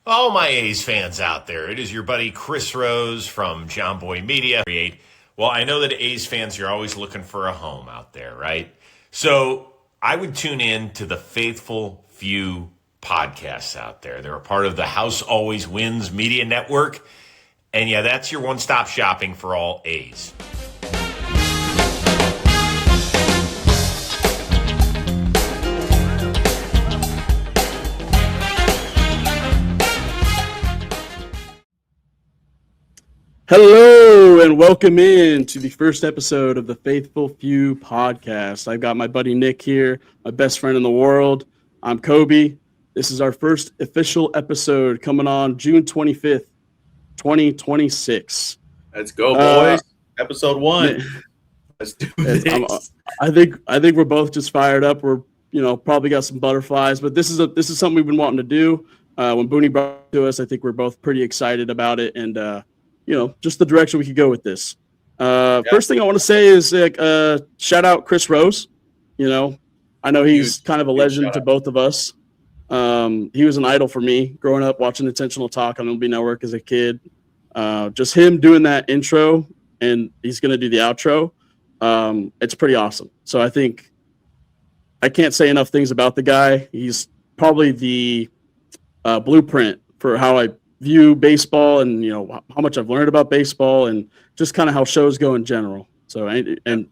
All my A's fans out there, it is your buddy Chris Rose from John Boy Media. Well, I know that A's fans are always looking for a home out there, right? So I would tune in to the Faithful Few podcasts out there. They're a part of the House Always Wins Media Network. And yeah, that's your one-stop shopping for all A's. Hello and welcome in to the first episode of the Faithful Few podcast. I've got my buddy Nick here, my best friend in the world. I'm Kobe. This is our first official episode coming on June 25th, 2026. Let's go, boys. Episode 1. Let's do this. I think we're both just fired up. We're probably got some butterflies, but this is something we've been wanting to do. When Booney brought it to us, I think we're both pretty excited about it, and just the direction we could go with this. First thing I want to say is shout out Chris Rose. I know he's kind of a legend to both of us. He was an idol for me growing up watching Intentional Talk on MLB Network as a kid. Just him doing that intro, and he's going to do the outro. It's pretty awesome. So I think I can't say enough things about the guy. He's probably the blueprint for how I view baseball and how much I've learned about baseball and just kind of how shows go in general. So and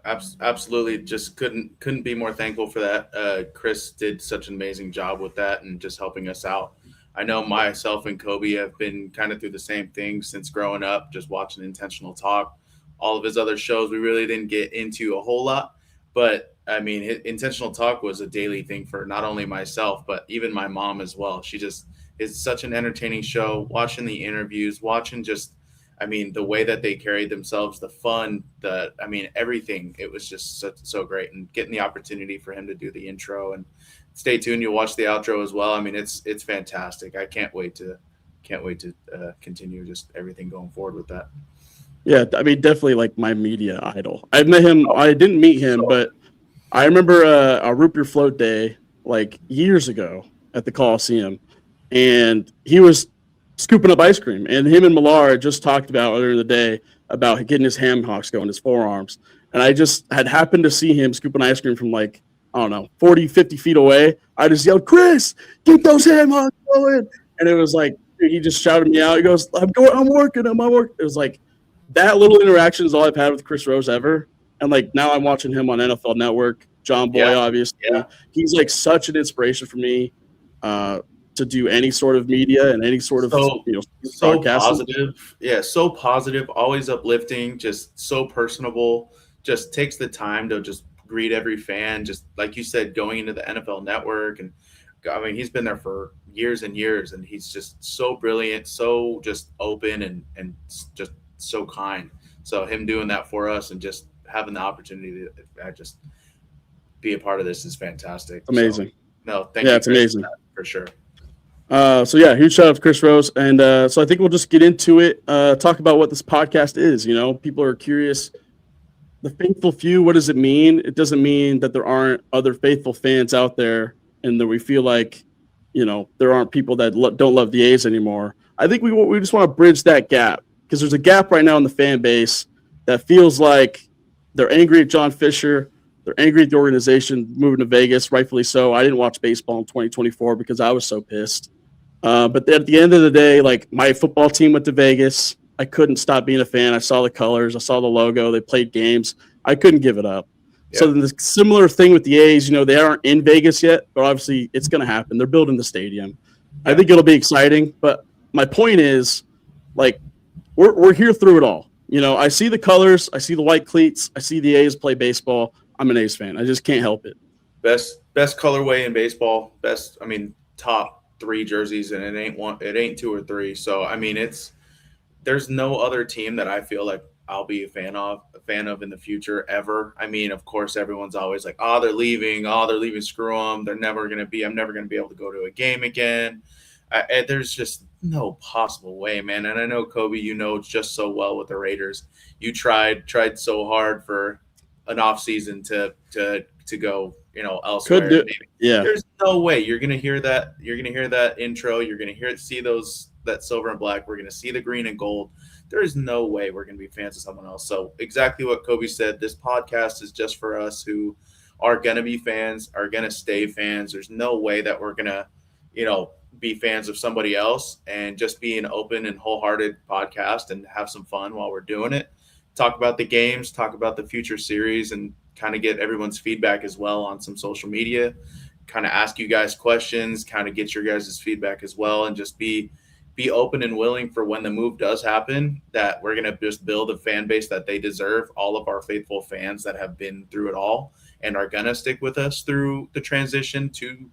absolutely, just couldn't be more thankful for that. Chris did such an amazing job with that and just helping us out. I know myself and Kobe have been kind of through the same thing since growing up, just watching Intentional Talk. All of his other shows we really didn't get into a whole lot, but I mean, Intentional Talk was a daily thing for not only myself but even my mom as well. She just is such an entertaining show, watching the interviews, watching the way that they carried themselves, the fun, everything. It was just so great, and getting the opportunity for him to do the intro, and stay tuned. You'll watch the outro as well. I mean, it's fantastic. I can't wait to continue just everything going forward with that. Yeah, I mean, definitely like my media idol. I met him. I didn't meet him, but I remember a Root Beer Float Day like years ago at the Coliseum. And he was scooping up ice cream. And him and Millar just talked about earlier in the day about getting his ham hocks going, his forearms. And I just had happened to see him scooping ice cream from 40, 50 feet away. I just yelled, "Chris, get those ham hocks going." And it was like, he just shouted me out. He goes, I'm working. It was like that little interaction is all I've had with Chris Rose ever. And now I'm watching him on NFL Network, John Boy, obviously. Yeah. He's such an inspiration for me. To do any sort of media and any sort of so positive. Yeah, so positive, always uplifting, just so personable, just takes the time to just greet every fan, just like you said, going into the NFL Network. And I mean, he's been there for years and years, and he's just so brilliant, so just open and just so kind. So him doing that for us and just having the opportunity to just be a part of this is fantastic. Amazing. So, thank you. It's amazing for sure. Huge shout out to Chris Rose. And so I think we'll just get into it, talk about what this podcast is. People are curious. The Faithful Few, what does it mean? It doesn't mean that there aren't other faithful fans out there and that we feel like, there aren't people that don't love the A's anymore. I think we just want to bridge that gap because there's a gap right now in the fan base that feels like they're angry at John Fisher. They're angry at the organization moving to Vegas, rightfully so. I didn't watch baseball in 2024 because I was so pissed. But at the end of the day, my football team went to Vegas. I couldn't stop being a fan. I saw the colors. I saw the logo. They played games. I couldn't give it up. Yeah. So the similar thing with the A's, they aren't in Vegas yet, but obviously it's going to happen. They're building the stadium. Yeah. I think it'll be exciting. But my point is, we're here through it all. I see the colors. I see the white cleats. I see the A's play baseball. I'm an A's fan. I just can't help it. Best colorway in baseball. Top 3 jerseys, and it ain't 2 or 3. So I mean, there's no other team that I feel like I'll be a fan of in the future ever. I mean, of course, everyone's always like, they're leaving, screw them. I'm never going to be able to go to a game again. There's just no possible way, man. And I know, Kobe, just so well with the Raiders. You tried so hard for an off season to go elsewhere. Could do. Maybe. Yeah. There's no way you're gonna hear that. You're gonna hear that intro. You're gonna see that silver and black. We're gonna see the green and gold. There is no way we're gonna be fans of someone else. So exactly what Kobe said. This podcast is just for us who are gonna be fans, are gonna stay fans. There's no way that we're gonna, be fans of somebody else, and just be an open and wholehearted podcast and have some fun while we're doing it. Talk about the games, talk about the future series, and kind of get everyone's feedback as well on some social media, kind of ask you guys questions, kind of get your guys' feedback as well, and just be open and willing for when the move does happen, that we're going to just build a fan base that they deserve, all of our faithful fans that have been through it all and are going to stick with us through the transition to,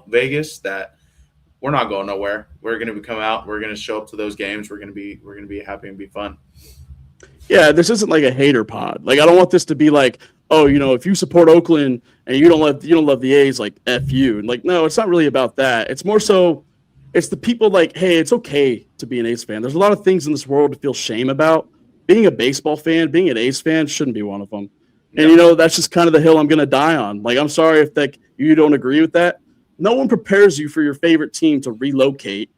Vegas, that we're not going nowhere. We're going to come out. We're going to show up to those games. We're going to be happy and be fun. Yeah, this isn't like a hater pod. Like, I don't want this to be like, oh, if you support Oakland and you don't love the A's, like F you. And like, no, it's not really about that. It's more so, it's the people like, hey, it's okay to be an A's fan. There's a lot of things in this world to feel shame about. Being a baseball fan, being an A's fan shouldn't be one of them. And that's just kind of the hill I'm going to die on. Like, I'm sorry if you don't agree with that. No one prepares you for your favorite team to relocate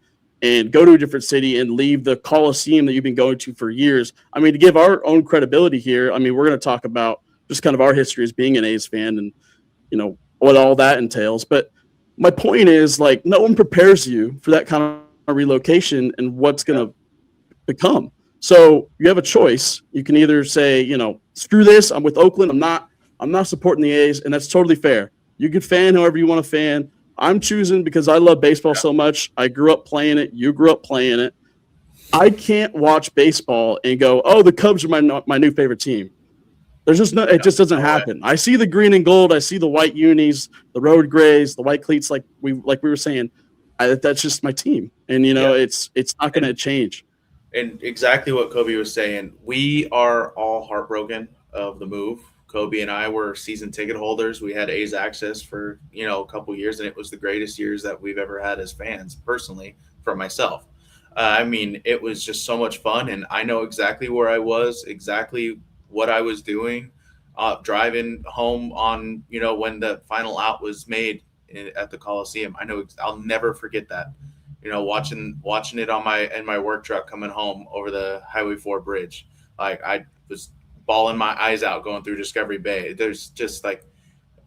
and go to a different city and leave the Coliseum that you've been going to for years. I mean, to give our own credibility here, I mean, we're going to talk about just kind of our history as being an A's fan and, what all that entails. But my point is, like, no one prepares you for that kind of relocation and what's going to become. So you have a choice. You can either say, screw this, I'm with Oakland. I'm not supporting the A's, and that's totally fair. You can fan however you want to fan. I'm choosing because I love baseball so much. I grew up playing it. You grew up playing it. I can't watch baseball and go, oh, the Cubs are my new favorite team. There's just it just doesn't happen. I see the green and gold. I see the white unis, the road grays, the white cleats, like we were saying. That's just my team, and it's not going to change. And exactly what Kobe was saying. We are all heartbroken of the move. Kobe and I were season ticket holders. We had A's access for, a couple years, and it was the greatest years that we've ever had as fans, personally, for myself. It was just so much fun, and I know exactly where I was, exactly what I was doing, driving home on, when the final out was made at the Coliseum. I know I'll never forget that. Watching it in my work truck coming home over the Highway 4 bridge. Like, I was bawling my eyes out going through Discovery Bay. There's just like,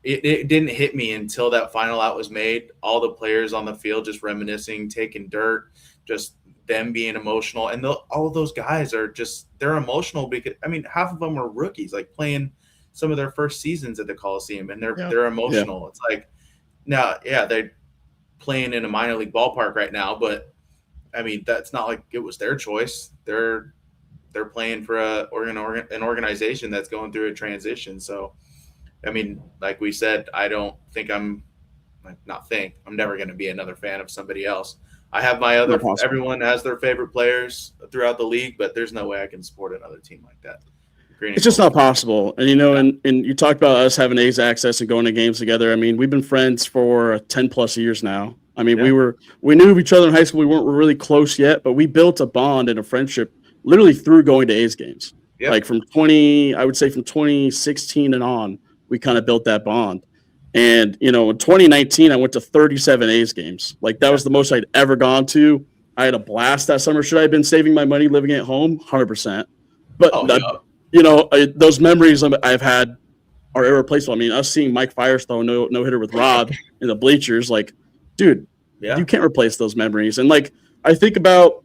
it didn't hit me until that final out was made. All the players on the field just reminiscing, taking dirt, just them being emotional. And all of those guys are they're emotional because, half of them are rookies, like playing some of their first seasons at the Coliseum, and they're emotional. Yeah. It's like, now, they're playing in a minor league ballpark right now, but that's not like it was their choice. They're playing for an organization that's going through a transition. So, like we said, I don't think I'm never going to be another fan of somebody else. I have everyone has their favorite players throughout the league, but there's no way I can support another team like that. It's just not possible. And, and you talked about us having A's access and going to games together. We've been friends for 10 plus years now. We knew each other in high school. We weren't really close yet, but we built a bond and a friendship literally through going to A's games. Yep. Like from 2016 and on, we kind of built that bond. And, in 2019, I went to 37 A's games. Like, that was the most I'd ever gone to. I had a blast that summer. Should I have been saving my money living at home? 100%. But, those memories I've had are irreplaceable. Us seeing Mike Firestone no-hitter with Rob in the bleachers, like, dude, you can't replace those memories. And, like, I think about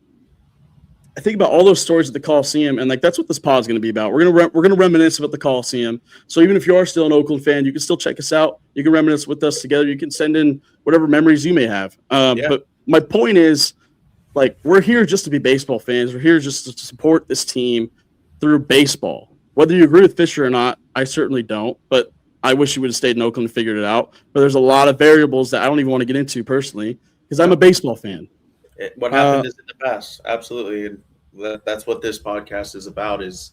all those stories at the Coliseum, and like that's what this pod is going to be about. We're gonna reminisce about the Coliseum. So even if you are still an Oakland fan, you can still check us out. You can reminisce with us together. You can send in whatever memories you may have. But my point is, like, we're here just to be baseball fans. We're here just to support this team through baseball. Whether you agree with Fisher or not, I certainly don't. But I wish he would have stayed in Oakland and figured it out. But there's a lot of variables that I don't even want to get into personally because I'm a baseball fan. What happened is in the past. Absolutely. And that's what this podcast is about, is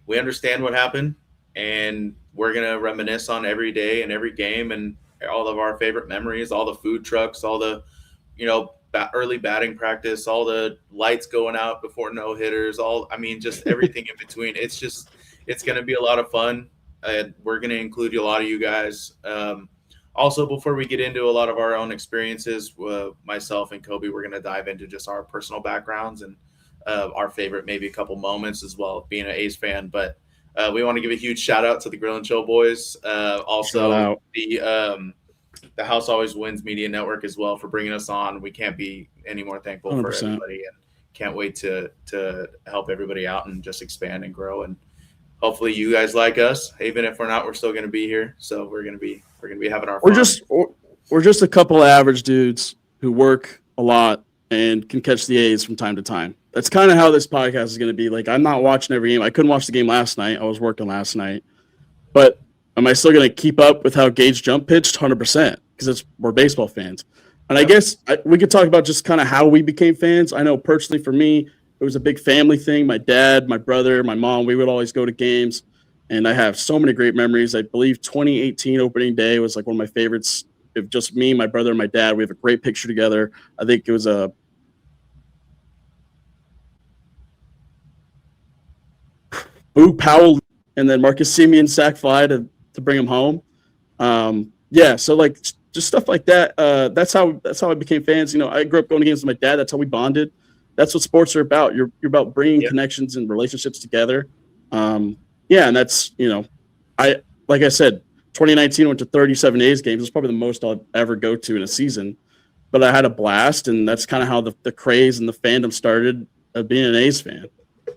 we understand what happened, and we're going to reminisce on every day and every game and all of our favorite memories, all the food trucks, all the, early batting practice, all the lights going out before no-hitters, just everything in between. It's going to be a lot of fun. We're going to include a lot of you guys. Also, before we get into a lot of our own experiences, myself and Kobe, we're going to dive into just our personal backgrounds and our favorite, maybe a couple moments as well, being an A's fan. But we want to give a huge shout out to the Grill and Chill boys. Also, the House Always Wins Media Network as well for bringing us on. We can't be any more thankful 100%. for everybody, and can't wait to help everybody out and just expand and grow. And hopefully, you guys like us. Even if we're not, we're still going to be here. So we're going to be having our fun. We're just a couple of average dudes who work a lot and can catch the A's from time to time. That's kind of how this podcast is going to be. Like, I'm not watching every game. I couldn't watch the game last night. I was working last night. But am I still going to keep up with how Gage Jump pitched? 100%, because we're baseball fans. And I guess we could talk about just kind of how we became fans. I know personally for me, it was a big family thing. My dad, my brother, my mom, we would always go to games. And I have so many great memories. I believe 2018 opening day was like one of my favorites. If just me, my brother, and my dad, we have a great picture together. I think it was a Boo Powell and then Marcus Semien sack fly to bring him home. So like just stuff like that. That's how I became fans. You know, I grew up going to games with my dad. That's how we bonded. That's what sports are about. You're about bringing connections and relationships together. And that's, you know, like I said, 2019 went to 37 A's games. It's probably the most I'll ever go to in a season. But I had a blast, and that's kind of how the craze and the fandom started of being an A's fan.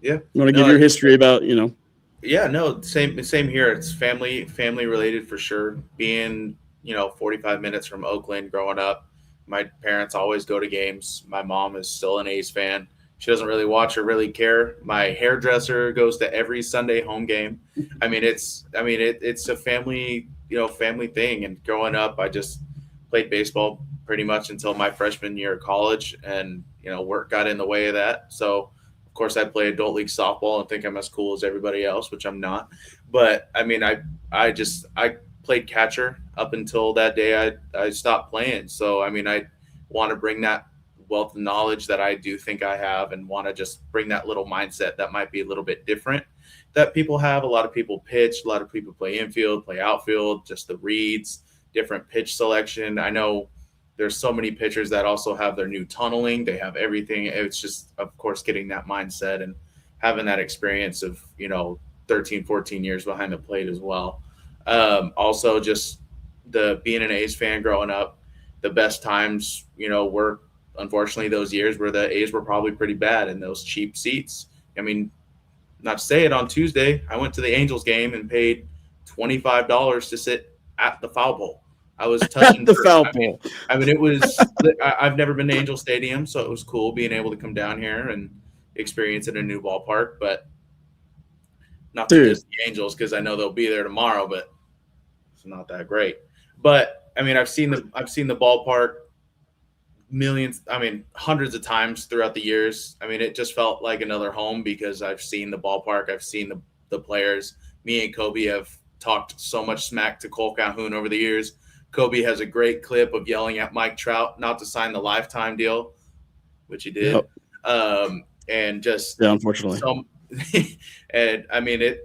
Yeah. You want to give your history about, you know? Yeah, no, same here. It's family related for sure. Being, 45 minutes from Oakland growing up, my parents always go to games. My mom is still an A's fan. She doesn't really watch or really care. My hairdresser goes to every Sunday home game. I mean, it's a family thing. And growing up, I just played baseball pretty much until my freshman year of college, and work got in the way of that. So of course I play adult league softball and think I'm as cool as everybody else, which I'm not. But I mean, I played catcher up until that day I stopped playing. So I mean, I want to bring that wealth of knowledge that I do think I have, and want to just bring that little mindset that might be a little bit different that people have. A lot of people pitch, a lot of people play infield, play outfield, just the reads, different pitch selection. I know there's so many pitchers that also have their new tunneling. They have everything. It's just, of course, getting that mindset and having that experience of, 13, 14 years behind the plate as well. Also just being an A's fan growing up, the best times, were unfortunately those years where the A's were probably pretty bad in those cheap seats. I mean, not to say it, on Tuesday, I went to the Angels game and paid $25 to sit at the foul pole. I was touching the foul pole. I mean, it was. I've never been to Angel Stadium, so it was cool being able to come down here and experience it in a new ballpark. But not to diss the Angels, because I know they'll be there tomorrow, but it's not that great. But I mean, I've seen the ballpark hundreds of times throughout the years. I mean, it just felt like another home because I've seen the ballpark, I've seen the players. Me and Kobe have talked so much smack to Cole Calhoun over the years. Kobe has a great clip of yelling at Mike Trout not to sign the lifetime deal, which he did. Yep. And just unfortunately. And I mean,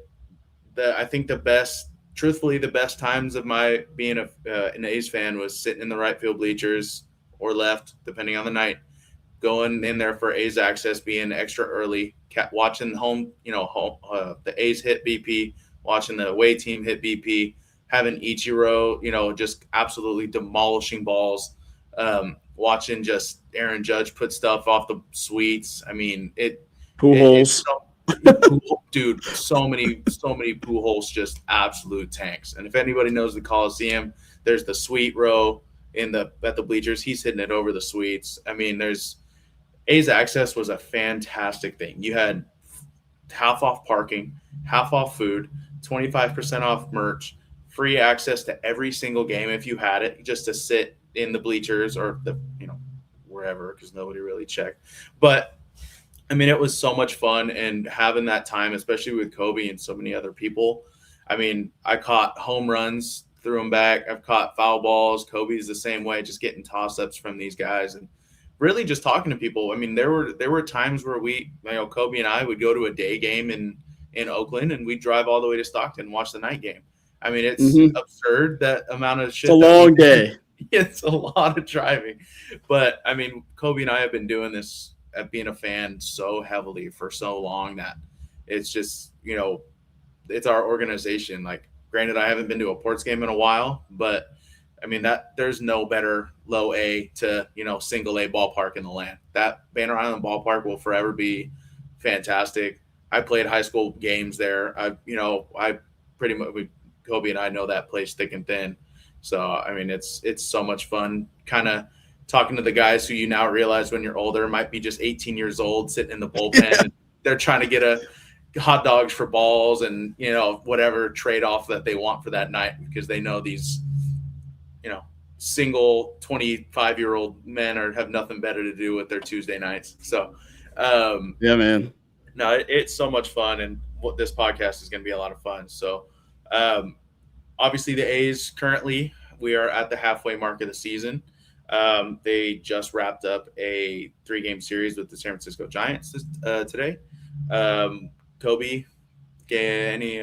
I think the best times of my being an A's fan was sitting in the right field bleachers or left, depending on the night, going in there for A's access, being extra early, watching the A's hit BP, watching the away team hit BP, having Ichiro, just absolutely demolishing balls, watching just Aaron Judge put stuff off the suites. I mean, Pujols. Dude, so many Pujols, just absolute tanks. And if anybody knows the Coliseum, there's the suite row at the bleachers. He's hitting it over the suites. I mean, A's access was a fantastic thing. You had half off parking, half off food, 25% off merch, free access to every single game if you had it, just to sit in the bleachers or wherever, because nobody really checked. But I mean, it was so much fun, and having that time, especially with Kobe and so many other people. I mean, I caught home runs, threw them back. I've caught foul balls. Kobe's the same way, just getting toss-ups from these guys and really just talking to people. I mean, there were times where Kobe and I would go to a day game in Oakland, and we'd drive all the way to Stockton and watch the night game. I mean, it's Mm-hmm. absurd that amount of shit. It's a long day. It's a lot of driving. But, I mean, Kobe and I have been doing this at being a fan so heavily for so long that it's just, it's our organization. Like, granted, I haven't been to a Ports game in a while, but I mean that there's no better low A to single A ballpark in the land. That Banner Island ballpark will forever be fantastic. I played high school games there. I pretty much Kobe and I know that place thick and thin. So I mean it's so much fun. Kind of talking to the guys who you now realize when you're older might be just 18 years old sitting in the bullpen. Yeah. They're trying to get a hot dogs for balls and whatever trade off that they want for that night because they know these single 25-year-old men have nothing better to do with their Tuesday nights. So yeah, man, no, it's so much fun, and what this podcast is going to be a lot of fun. So obviously the A's currently we are at the halfway mark of the season. They just wrapped up a 3-game series with the San Francisco Giants today. Kobe, any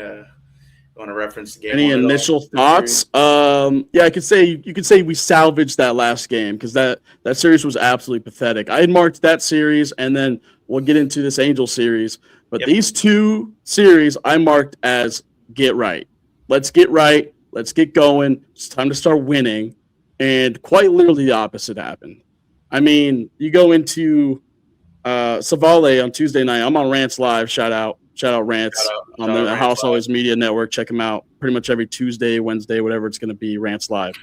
want to reference the game? Any initial thoughts? Yeah, you could say we salvaged that last game because that series was absolutely pathetic. I had marked that series, and then we'll get into this Angel series. But these 2 series I marked as get right. Let's get right. Let's get going. It's time to start winning. And quite literally the opposite happened. I mean, you go into Savale on Tuesday night. I'm on Rants Live. Shout out Rants on the House Always Media Network. Check them out pretty much every Tuesday, Wednesday, whatever it's going to be. Rants Live.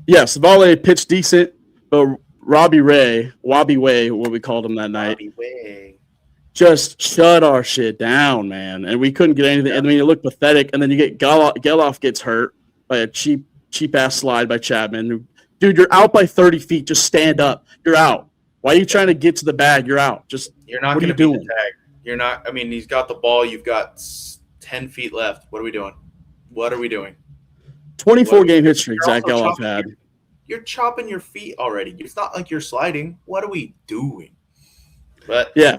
Savale pitched decent, but Wabi Way, what we called him that night, just shut our shit down, man. And we couldn't get anything. I mean, it looked pathetic. And then you get Geloff gets hurt by a cheap ass slide by Chapman. Dude, you're out by 30 feet. Just stand up. You're out. Why are you trying to get to the bag? You're out. You're not going to beat the tag. You're not. I mean, he's got the ball. You've got 10 feet left. What are we doing? 24-game hit streak Zach Geloff had. You're chopping your feet already. It's not like you're sliding. What are we doing? But yeah,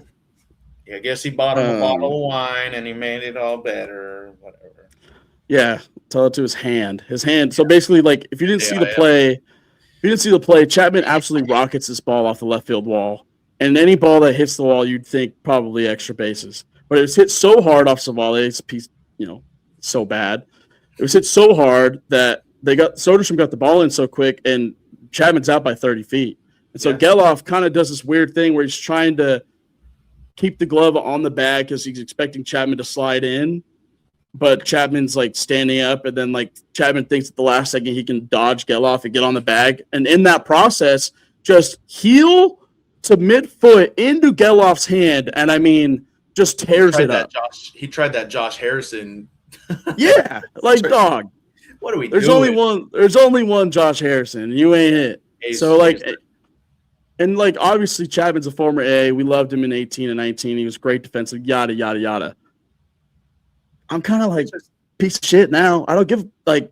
I guess he bought him a bottle of wine and he made it all better. Whatever. Yeah, tell it to his hand. So basically, like, if you didn't see the play, Chapman absolutely rockets this ball off the left field wall. And any ball that hits the wall, you'd think probably extra bases. But it was hit so hard off Savale's piece, so bad. It was hit so hard that Soderstrom got the ball in so quick, and Chapman's out by 30 feet. And so Geloff kind of does this weird thing where he's trying to keep the glove on the bag because he's expecting Chapman to slide in. But Chapman's like standing up, and then like Chapman thinks at the last second he can dodge Geloff and get on the bag. And in that process, just heel to midfoot into Geloff's hand. And I mean, just tears it up. He tried that Josh Harrison. Yeah. Like, dog. What are we doing? There's only one Josh Harrison. You ain't it. So like, and like, obviously Chapman's a former A. We loved him in 18 and 19. He was great defensive, yada, yada, yada. I'm kind of like, piece of shit now. I don't give, like,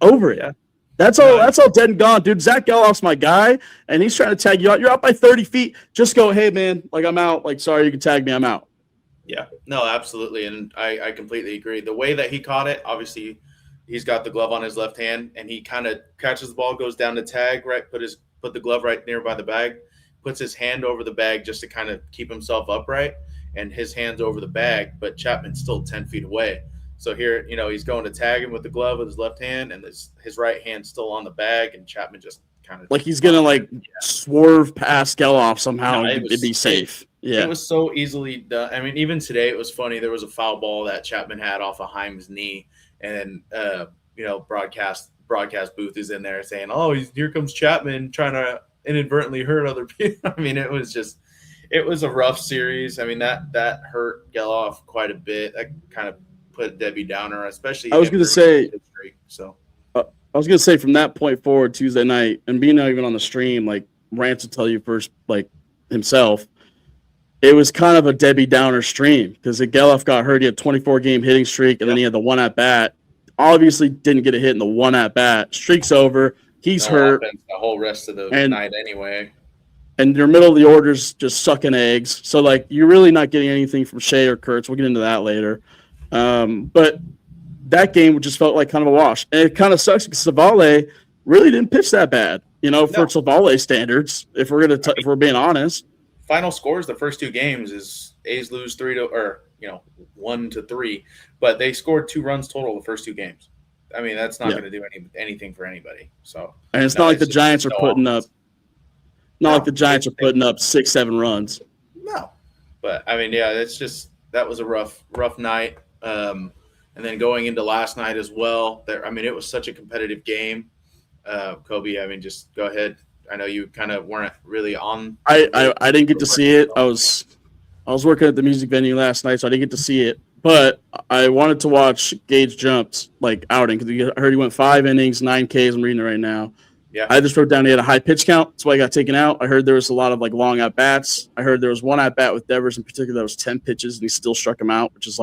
over it. Yeah. That's all dead and gone, dude. Zach Geloff's my guy, and he's trying to tag you out. You're out by 30 feet. Just go, hey, man, like, I'm out. Like, sorry, you can tag me. I'm out. Yeah. No, absolutely, and I completely agree. The way that he caught it, obviously, he's got the glove on his left hand, and he kind of catches the ball, goes down to tag, right, put the glove right nearby the bag, puts his hand over the bag just to kind of keep himself upright, and his hand's over the bag, but Chapman's still 10 feet away. So here, he's going to tag him with the glove with his left hand, and his right hand's still on the bag, and Chapman just kind of like he's gonna swerve past Geloff somehow and it'd be safe. Yeah, it was so easily done. I mean, even today it was funny. There was a foul ball that Chapman had off of Heim's knee, and broadcast booth is in there saying, "Oh, here comes Chapman trying to inadvertently hurt other people." I mean, it was a rough series. I mean, that hurt Geloff quite a bit. That kind of put Debbie Downer, especially. I was going to say, from that point forward, Tuesday night, and being not even on the stream, like Rance will tell you first, like himself, it was kind of a Debbie Downer stream because Geloff got hurt. He had 24-game hitting streak, and then he had the one at bat. Obviously, didn't get a hit in the one at bat. Streak's over. He's hurt. The whole rest of the night anyway. And your middle of the order's just sucking eggs. So, like, you're really not getting anything from Shea or Kurtz. We'll get into that later. But that game just felt like kind of a wash. And it kind of sucks because Savale really didn't pitch that bad, for Savale standards. If we're being honest, final scores the first 2 games is A's lose 1-3, but they scored 2 runs total the first 2 games. I mean, that's not going to do anything for anybody. So, and it's not like the Giants are putting up. Not like the Giants are putting up 6-7 runs. No, but I mean, that was a rough night. And then going into last night as well. It was such a competitive game. Kobe, just go ahead. I know you kind of weren't really on. I didn't get to see it. I was working at the music venue last night, so I didn't get to see it. But I wanted to watch Gage Jump's outing because I heard he went 5 innings, 9 Ks. I'm reading it right now. Yeah. I just wrote down he had a high pitch count. That's why he got taken out. I heard there was a lot of long at bats. I heard there was one at bat with Devers in particular that was 10 pitches and he still struck him out, which is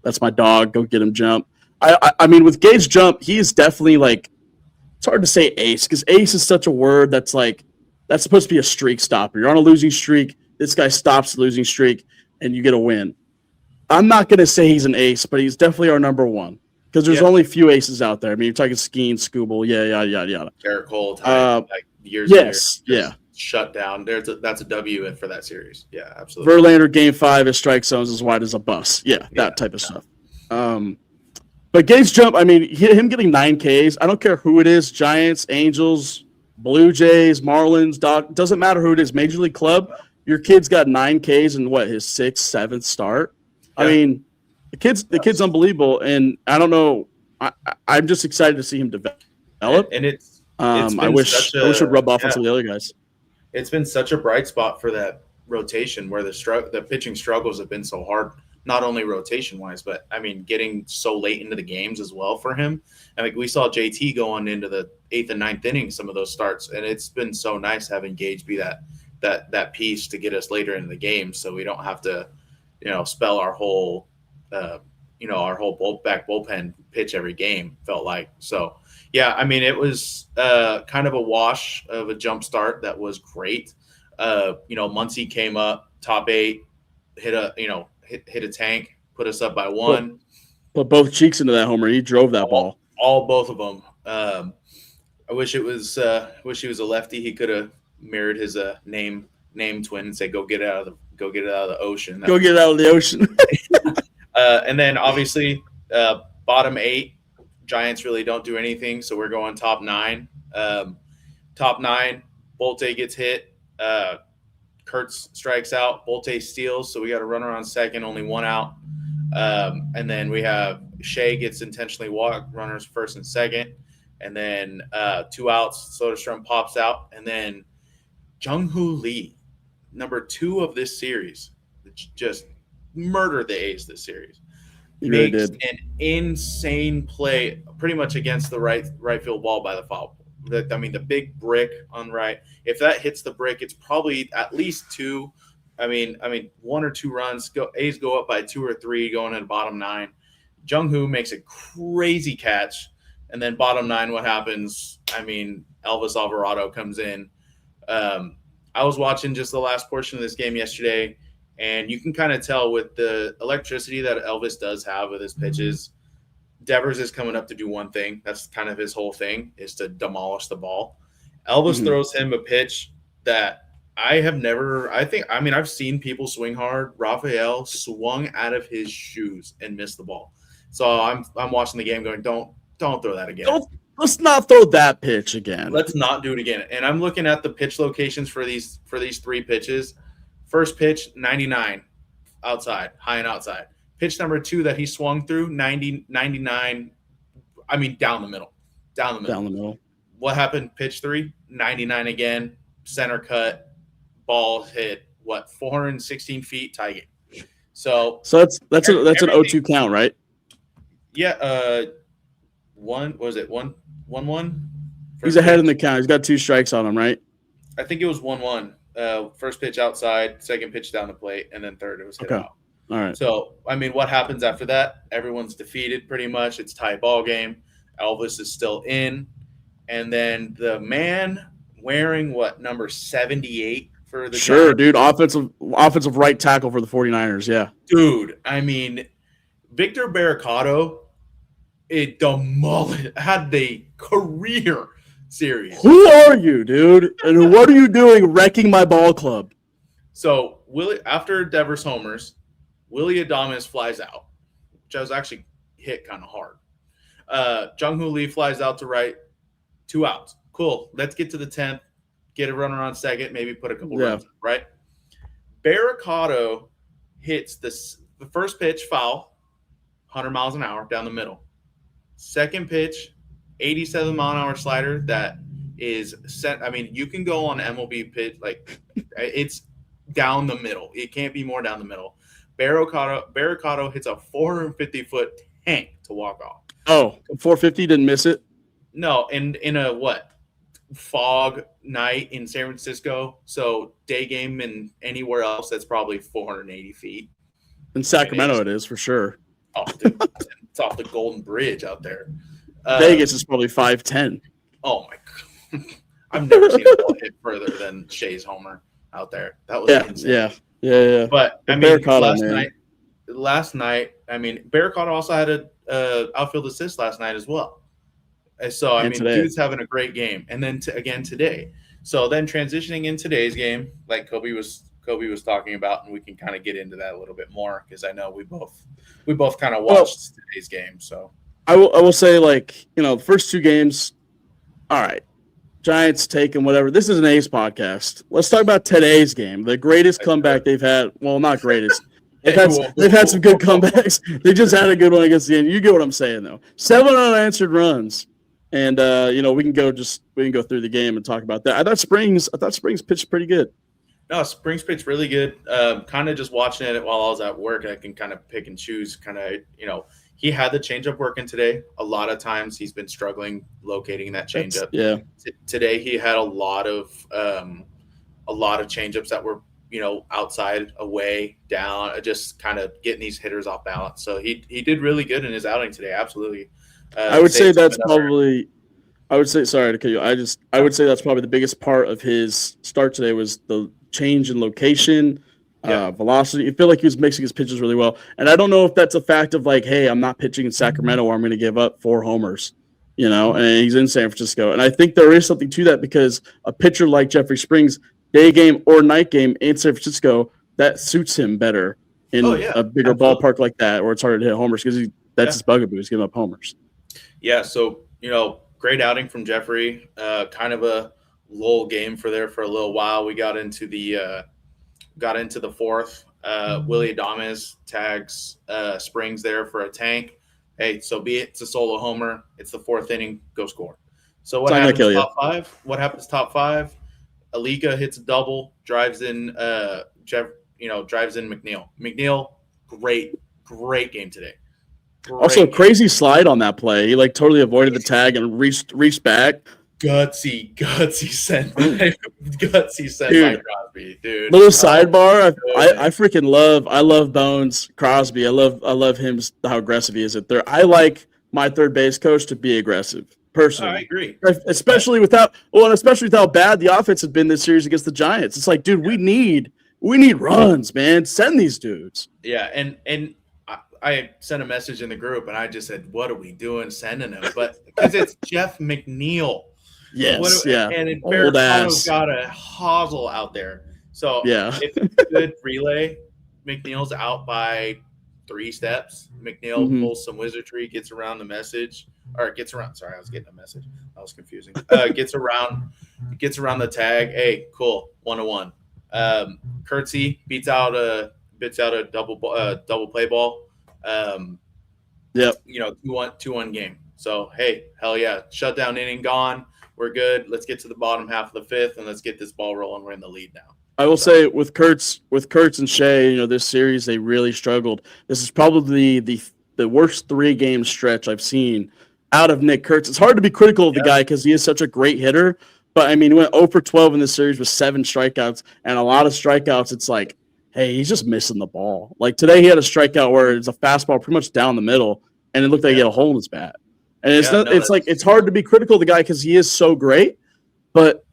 that's my dog. Go get him, Jump. I mean, with Gage Jump, he is definitely it's hard to say ace because ace is such a word that's that's supposed to be a streak stopper. You're on a losing streak. This guy stops the losing streak and you get a win. I'm not going to say he's an ace, but he's definitely our number 1 because there's only a few aces out there. I mean, you're talking Skeen, Scooble, yada. Garrett Cole, years shut down. That's a W for that series. Yeah, absolutely. Verlander game 5 his strike zones as wide as a bus. That type of stuff. But Gage Jump, him getting 9 Ks, I don't care who it is, Giants, Angels, Blue Jays, Marlins, doesn't matter who it is, Major League Club, your kid's got 9 Ks in his 6th, 7th start. Yeah. The kid's unbelievable, and I don't know. I'm just excited to see him develop. And it's I wish it would rub off on some of the other guys. It's been such a bright spot for that rotation where the pitching struggles have been so hard. Not only rotation-wise, but, getting so late into the games as well for him. We saw JT going into the 8th and 9th inning some of those starts, and it's been so nice having Gage be that piece to get us later into the game so we don't have to, spell our whole bullpen pitch every game, felt like. So, it was kind of a wash of a jump start that was great. Muncy came up, top 8, hit a tank, put us up by 1. Put both cheeks into that homer. He drove that ball. Both of them. I wish he was a lefty. He could have mirrored his name twin and say, "Go get it out of the ocean." Go get it out of the ocean. And then obviously bottom 8, Giants really don't do anything, so we're going top 9. Top 9, Bolte gets hit. Kurtz strikes out. Bolte steals, so we got a runner on second, only 1 out. And then we have Shea gets intentionally walked, runners first and second. And then 2 outs, Soderstrom pops out. And then Jung-Hoo Lee, number 2 of this series, just murdered the A's this series. He really Makes did. an insane play pretty much against the right field wall by the foul pole. The big brick on right. If that hits the brick, it's probably at least 2. 1 or 2 runs. A's go up by 2 or 3 going into bottom 9. Jung-Hoo makes a crazy catch. And then bottom 9, what happens? Elvis Alvarado comes in. I was watching just the last portion of this game yesterday, and you can kind of tell with the electricity that Elvis does have with his pitches, Devers is coming up to do one thing. That's kind of his whole thing, is to demolish the ball. Elvis throws him a pitch that I've seen people swing hard. Rafael swung out of his shoes and missed the ball. So I'm watching the game going, don't throw that again. Let's not throw that pitch again. Let's not do it again. And I'm looking at the pitch locations for these 3 pitches. First pitch, 99 outside, high and outside. Pitch number 2 that he swung through, 90, 99, down the middle. Down the middle. What happened? Pitch 3, 99 again, center cut, ball hit, 416 feet, tie game. So that's an 0-2 count, right? Yeah, 1-1? He's ahead in the count. He's got 2 strikes on him, right? I think it was 1-1. First pitch outside, second pitch down the plate, and then third it was hit out. All right. So, what happens after that? Everyone's defeated pretty much. It's tie ball game. Elvis is still in. And then the man wearing number 78 for the Sure, Giants? dude. Offensive right tackle for the 49ers, yeah. Dude, Victor Barricado it demolished, had a career series. Who are you, dude? And what are you doing wrecking my ball club? So after Devers homers, Willie Adames flies out, which I was actually hit kind of hard. Jung-Hoo Lee flies out to right, 2 outs. Cool. Let's get to the 10th, get a runner on second, maybe put a couple runs, right? Barricado hits the first pitch foul, 100 miles an hour down the middle. Second pitch, 87-mile-an-hour slider that is sent. I mean, you can go on MLB pitch, like it's down the middle. It can't be more down the middle. Barricado hits a 450-foot tank to walk off. Oh, 450, didn't miss it? No, in a fog night in San Francisco. So day game and anywhere else, that's probably 480 feet. In Sacramento, it is for sure. Oh, dude, it's off the Golden Bridge out there. Vegas is probably 510. Oh my God. I've never seen a ball hit further than Shea's homer out there. That was insane. Yeah. But I mean, Barricado, last night, I mean, Barricado also had a outfield assist last night as well. So I mean, today. dude's having a great game, and then again today. So then transitioning in today's game, like Kobe was talking about, and we can kind of get into that a little bit more because I know we both kind of watched today's game. So I will say, like, the first 2 games, all right, Giants taking whatever. This is an A's podcast. Let's talk about today's game, the greatest comeback they've had. Well, not greatest. They've had some good comebacks. They just had a good one against the end. You get what I'm saying, though. 7 unanswered runs, and we can go through the game and talk about that. I thought Springs pitched pretty good. No, Springs pitched really good. Kind of just watching it while I was at work, I can kind of pick and choose. He had the changeup working today. A lot of times he's been struggling locating that changeup. Yeah. Today he had a lot of changeups that were outside, away, down, just kind of getting these hitters off balance. So he did really good in his outing today. Absolutely. I would say that's probably. I would say, sorry to cut you. I would say that's probably the biggest part of his start today was the change in location, velocity. I feel like he was mixing his pitches really well. And I don't know if that's a fact of like, hey, I'm not pitching in Sacramento where I'm going to give up 4 homers, and he's in San Francisco. And I think there is something to that because a pitcher like Jeffrey Springs, day game or night game in San Francisco, that suits him better in a bigger ballpark like that where it's harder to hit homers because that's his bugaboo. He's giving up homers. Yeah, so, great outing from Jeffrey. Kind of a lull game for a little while. We got into the 4th. Willie Adames tags Springs there for a tank. Hey, so be it. It's a solo homer. It's the 4th inning. Go score. So what happens top 5? What happens top 5? Alika hits a double, drives in McNeil. McNeil, great game today. Also, crazy slide on that play. He totally avoided the tag and reached back. Gutsy sent by Crosby, dude. Little sidebar. I freaking love Bones Crosby. I love him, how aggressive he is at third. I like my third base coach to be aggressive. Personally, I agree. Especially with how bad the offense had been this series against the Giants. It's like, dude, we need runs, man. Send these dudes. Yeah, and I sent a message in the group, and I just said, "What are we doing sending him?" But because it's Jeff McNeil, yes, and Barricado's got a hosel out there. So if it's a good relay, McNeil's out by 3 steps. McNeil pulls some wizardry, gets around the message, or gets around. Sorry, I was getting a message. That was confusing. Gets around the tag. Hey, cool, 1-1. Kurtz beats out a double play ball. 2-1 game. So hey, hell yeah, shutdown inning gone. We're good. Let's get to the bottom half of the 5th and let's get this ball rolling. We're in the lead now. I will say with Kurtz and Shea, this series they really struggled. This is probably the worst 3-game stretch I've seen out of Nick Kurtz. It's hard to be critical of the guy because he is such a great hitter. But I mean, he went 0 for 12 in this series with 7 strikeouts and a lot of strikeouts. It's like, hey, he's just missing the ball. Like today, he had a strikeout where it's a fastball pretty much down the middle, and it looked like he had a hole in his bat. And it's hard to be critical of the guy because he is so great. But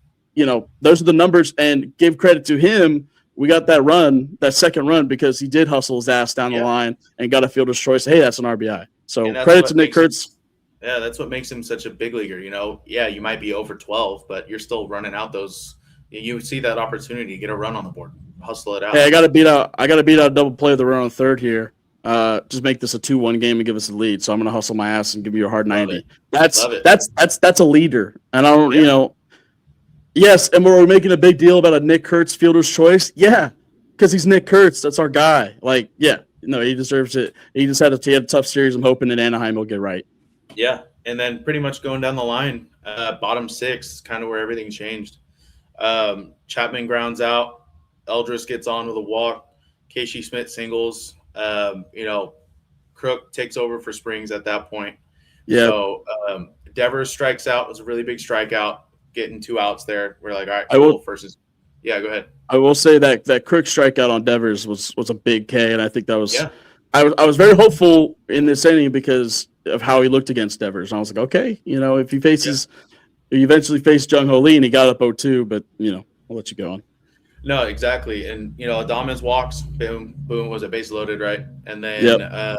those are the numbers, and give credit to him. We got that second run, because he did hustle his ass down the line and got a fielder's choice. Hey, that's an RBI. So credit to Nick Kurtz. Yeah, that's what makes him such a big leaguer. Yeah, you might be over 12, but you're still running out those. You see that opportunity, get a run on the board, hustle it out. Hey, I got to beat out a double play with the run on third here. Just make this a 2-1 game and give us the lead. So I'm going to hustle my ass and give you a hard 90. That's a leader. And I don't, yes. And we're making a big deal about a Nick Kurtz fielder's choice. Yeah, because he's Nick Kurtz. That's our guy. Like, yeah, no, he deserves it. He had a tough series. I'm hoping that Anaheim will get right. Yeah, and then pretty much going down the line, bottom 6, kind of where everything changed. Chapman grounds out. Eldris gets on with a walk. Casey Smith singles. Crook takes over for Springs at that point. Yeah. So Devers strikes out. It was a really big strikeout, getting 2 outs there. We're like, all right, versus. Yeah, go ahead. I will say that Crook strikeout on Devers was a big K, and I think that was. Yeah. I was very hopeful in this inning because of how he looked against Devers. And I was like, okay, if he faces, you eventually face Jung Ho Lee, and he got up 0-2, but I'll let you go on. No, exactly. And, Adames walks, boom, was a base loaded, right? And then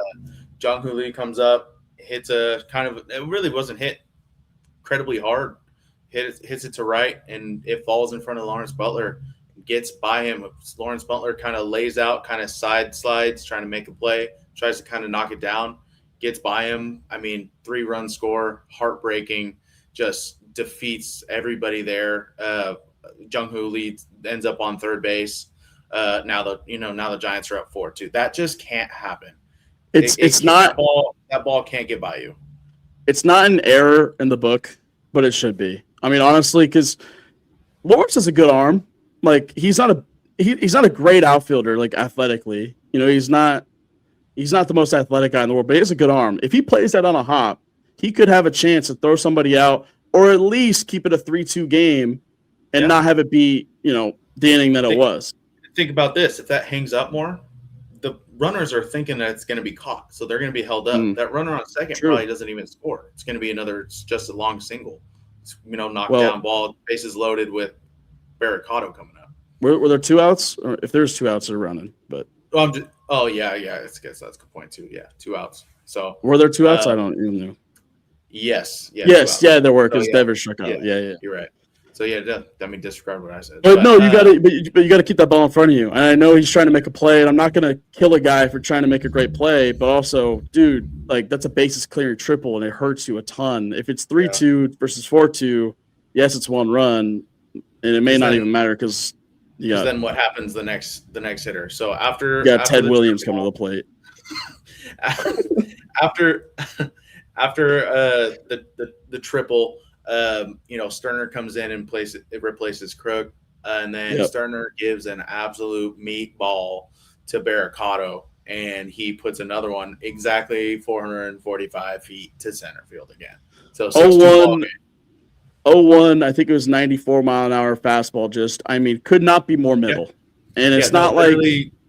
Jung Ho Lee comes up, hits a kind of, it really wasn't hit incredibly hard. Hits it to right, and it falls in front of Lawrence Butler, gets by him. Lawrence Butler kind of lays out, kind of side slides, trying to make a play, tries to kind of knock it down, gets by him. 3-run score, heartbreaking, just defeats everybody there. Jung Ho Lee ends up on third base. Now the Giants are up 4-2. That just can't happen. It's not that ball can't get by you. It's not an error in the book, but it should be. Honestly, because Lawrence has a good arm. Like he's not a great outfielder, like athletically. He's not the most athletic guy in the world, but he has a good arm. If he plays that on a hop, he could have a chance to throw somebody out or at least keep it a 3-2 game and not have it be, the inning that it was. Think about this. If that hangs up more, the runners are thinking that it's going to be caught, so they're going to be held up. That runner on second probably doesn't even score. It's going to be just a long single. It's, knocked down ball, bases loaded with Barricado coming up. Were there 2 outs? Or if there's 2 outs, they're running. But yeah. I guess that's a good point too. Yeah, 2 outs. So were there 2 outs? I don't even know. Yes. Yes. Yeah, there were because Devers struck out. Yeah. You're right. So disregard what I said. But no, you got to keep that ball in front of you. And I know he's trying to make a play, and I'm not going to kill a guy for trying to make a great play. But also, dude, like that's a bases clearing triple, and it hurts you a ton. If it's 3-2 versus 4-2, yes, it's 1 run, and it may not even matter because then what happens the next hitter? So after Ted Williams coming to the plate. after the triple. Sterner comes in and replaces Krug, and then Sterner gives an absolute meatball to Barricado, and he puts another one exactly 445 feet to center field again. So 0-1, I think it was 94-mile-an-hour fastball. Could not be more middle. And it's not like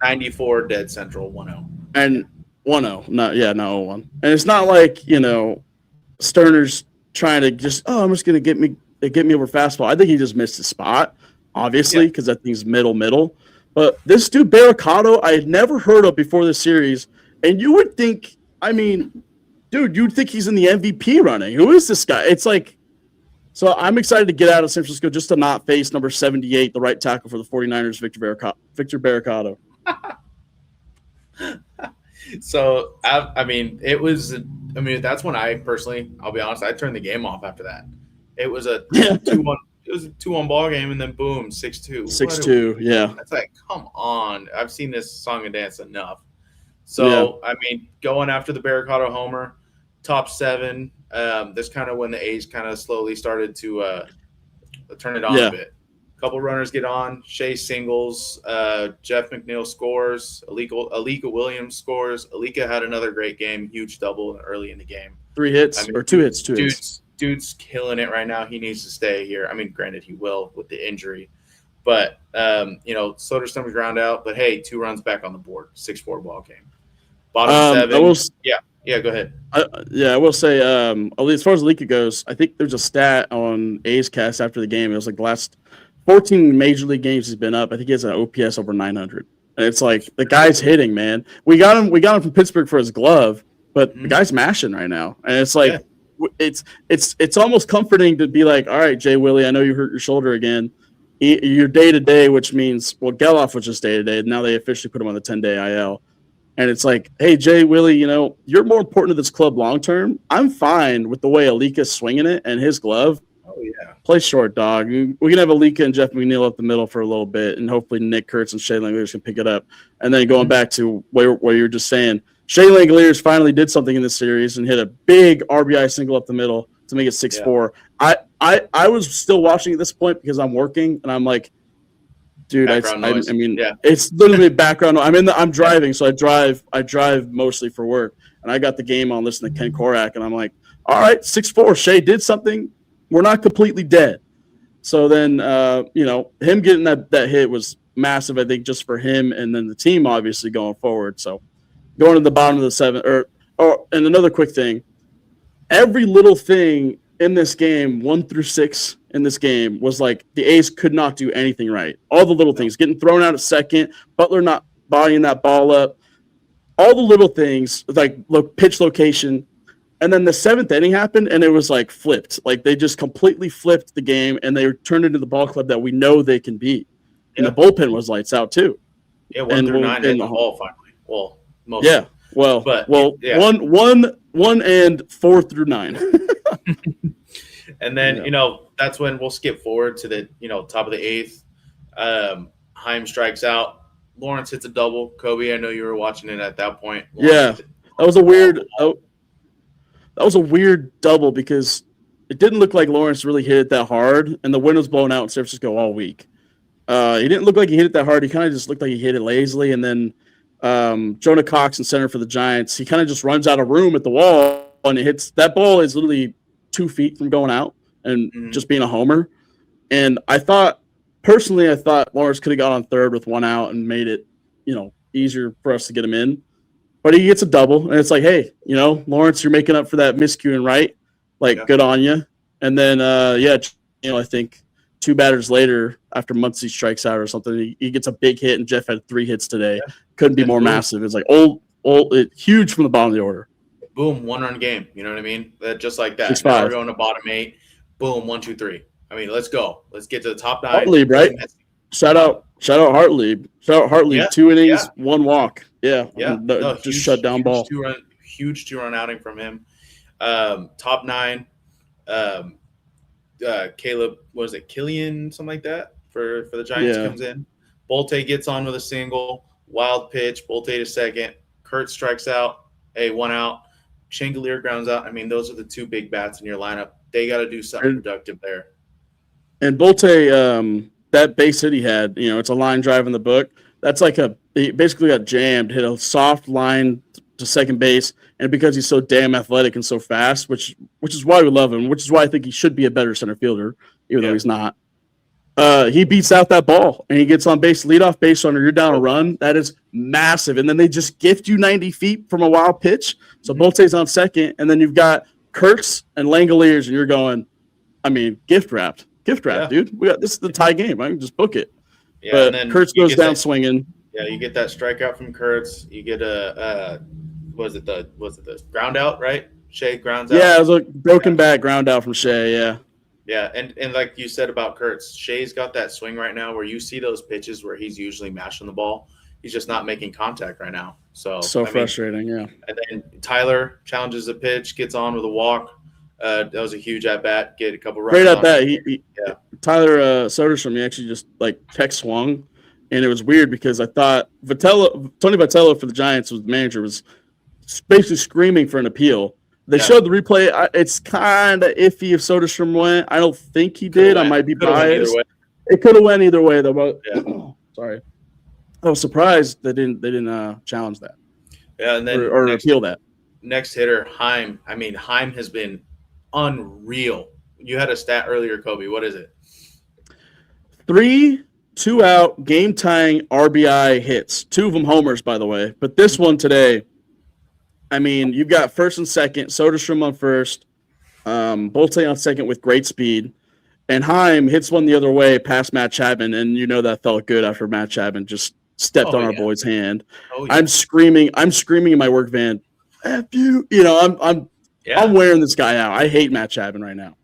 94 dead central 1-0 and 1-0. No, 0-1, and it's not like Sterner's trying to I'm just going to get me over fastball. I think he just missed his spot, obviously, because that thing's middle. But this dude, Barricado, I had never heard of before this series. And you would think, you'd think he's in the MVP running. Who is this guy? It's like, so I'm excited to get out of San Francisco just to not face number 78, the right tackle for the 49ers, Victor Barricado. So, it was that's when I personally, I'll be honest, I turned the game off after that. It was a 2-1. It was a 2-1 ball game, and then boom, 6-2. 6-2, yeah. That's like, come on. I've seen this song and dance enough. So, going after the Barricado homer, top 7. That's kind of when the A's kind of slowly started to turn it on a bit. A couple runners get on. Shea singles. Jeff McNeil scores. Alika Williams scores. Alika had another great game. Huge double early in the game. 3 hits or 2 hits. 2 hits. Dude's killing it right now. He needs to stay here. Granted, he will with the injury. But, Soderstrom ground out. But, hey, 2 runs back on the board. 6-4 ball game. Bottom 7. Yeah, go ahead. I will say, as far as Alika goes, I think there's a stat on A's Cast after the game. It was like the last 14 major league games he's been up. I think he has an OPS over 900. And it's like the guy's hitting, man. We got him from Pittsburgh for his glove, but the guy's mashing right now. And it's like it's almost comforting to be like, all right, Jay Willie, I know you hurt your shoulder again. You're day to day, which means Geloff was just day to day. Now they officially put him on the 10-day IL. And it's like, hey, Jay Willie, you're more important to this club long term. I'm fine with the way Alika's swinging it and his glove. Oh, yeah. Play short, dog. We can have Alika and Jeff McNeil up the middle for a little bit, and hopefully Nick Kurtz and Shea Langoliers can pick it up. And then going back to where you were just saying, Shea Langoliers finally did something in this series and hit a big RBI single up the middle to make it 6-4. Yeah. I was still watching at this point because I'm working, and I'm like, dude, I mean, it's literally background. I'm driving, so I drive mostly for work, and I got the game on listening to Ken Korak, and I'm like, all right, 6-4. Shea did something. We're not completely dead. So then, him getting that hit was massive, I think, just for him, and then the team obviously going forward. So going to the bottom of the seventh, and another quick thing, every little thing in this game, 1 through 6 in this game, was like the A's could not do anything right. All the little things, getting thrown out at second, Butler not bodying that ball up, all the little things, like pitch location. And then the 7th inning happened, and it was like flipped. Like they just completely flipped the game, and they turned into the ball club that we know they can be. And the bullpen was lights out too. Yeah, 1 through 9 in the hall finally. Well, most. Yeah. Well, yeah. 1 and 4 through 9. And then, that's when we'll skip forward to the, top of the 8th. Heim strikes out. Lawrence hits a double. Kobe, I know you were watching it at that point. That was a weird double because it didn't look like Lawrence really hit it that hard, and the wind was blowing out in San Francisco all week. He didn't look like he hit it that hard. He kind of just looked like he hit it lazily, and then Jonah Cox in center for the Giants, he kind of just runs out of room at the wall, and it hits – that ball is literally 2 feet from going out and just being a homer. And I thought Lawrence could have got on third with 1 out and made it, easier for us to get him in. But he gets a double, and it's like, hey, Lawrence, you're making up for that miscue and right. Good on you. And then, I think 2 batters later, after Muncy strikes out or something, he gets a big hit, and Jeff had 3 hits today. Yeah. Couldn't be more massive. It's like huge from the bottom of the order. Boom, 1-run game. You know what I mean? Just like that. 6-5. Now we're going to bottom 8. Boom, 1, 2, 3. I mean, let's go. Let's get to the top 9. Hartlieb, right? Shout out Hartlieb. Shout out Hartlieb. Yeah. 2 innings, 1 walk. Yeah. Just shut down ball. Huge 2-run outing from him. Top 9. Caleb, was it Killian, something like that, for the Giants comes in. Bolte gets on with a single. Wild pitch. Bolte to second. Kurtz strikes out. 1 out. Chandelier grounds out. I mean, those are the 2 big bats in your lineup. They got to do something productive there. And Bolte, that base hit he had, it's a line drive in the book. That's like he basically got jammed, hit a soft line to second base, and because he's so damn athletic and so fast, which is why we love him, which is why I think he should be a better center fielder, even though he's not. He beats out that ball, and he gets on base, leadoff base runner. You're down a run. That is massive. And then they just gift you 90 feet from a wild pitch. So Bolte's on second, and then you've got Kurtz and Langoliers, and you're going, gift wrapped, dude. This is the tie game. I can just book it. Yeah, but and then Kurtz goes down swinging. Yeah, you get that strikeout from Kurtz. You get a was it the ground out, right? Shea grounds out. Yeah, it was a broken bat ground out from Shea. Yeah. Yeah, and like you said about Kurtz, Shea's got that swing right now where you see those pitches where he's usually mashing the ball. He's just not making contact right now. So frustrating, yeah. And then Tyler challenges the pitch, gets on with a walk. That was a huge at bat. Get a couple runs. Great at bat. Tyler Soderstrom, he actually just tech swung, and it was weird because I thought Tony Vitello for the Giants was the manager, was basically screaming for an appeal. They showed the replay. It's kind of iffy if Soderstrom went. I don't think he did. I might be biased. It could have went either way though. But sorry, I was surprised they didn't challenge that. Yeah, and then or appeal that. Next hitter, Heim. I mean, Heim has been unreal. You had a stat earlier, Kobe. What is it? 3 2-out game-tying RBI hits. 2 of them homers, by the way. But this one today, I mean, you've got first and second, Soderstrom on first, Bolte on second with great speed, and Heim hits one the other way past Matt Chapman, and that felt good after Matt Chapman just stepped on our boy's hand. Oh, yeah. I'm screaming in my work van, F you. Yeah. I'm wearing this guy out. I hate Matt Chapman right now.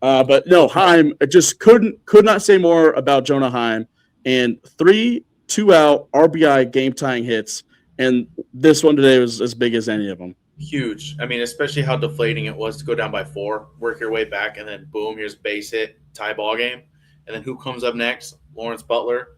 But no, Heim, I just could not say more about Jonah Heim. And 3 2-out RBI game tying hits, and this one today was as big as any of them. Huge. I mean, especially how deflating it was to go down by 4, work your way back, and then boom, here's base hit, tie ball game. And then who comes up next? Lawrence Butler.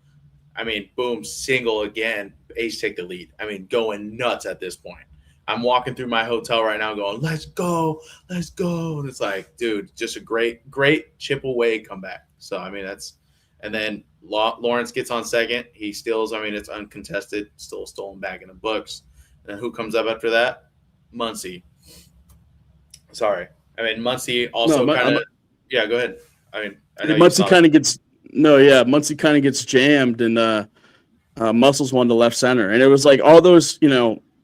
I mean, boom, single again. A's take the lead. I mean, going nuts at this point. I'm walking through my hotel right now going, let's go. And it's like, dude, just a great chip away comeback. So, I mean, and then Lawrence gets on second. He steals. I mean, it's uncontested. Still a stolen bag in the books. And then who comes up after that? Muncy. Sorry. I mean, Muncy also kind of – yeah, go ahead. I mean, I know Muncy kind of gets – Muncy kind of gets jammed and muscles one to left center. And it was like all those,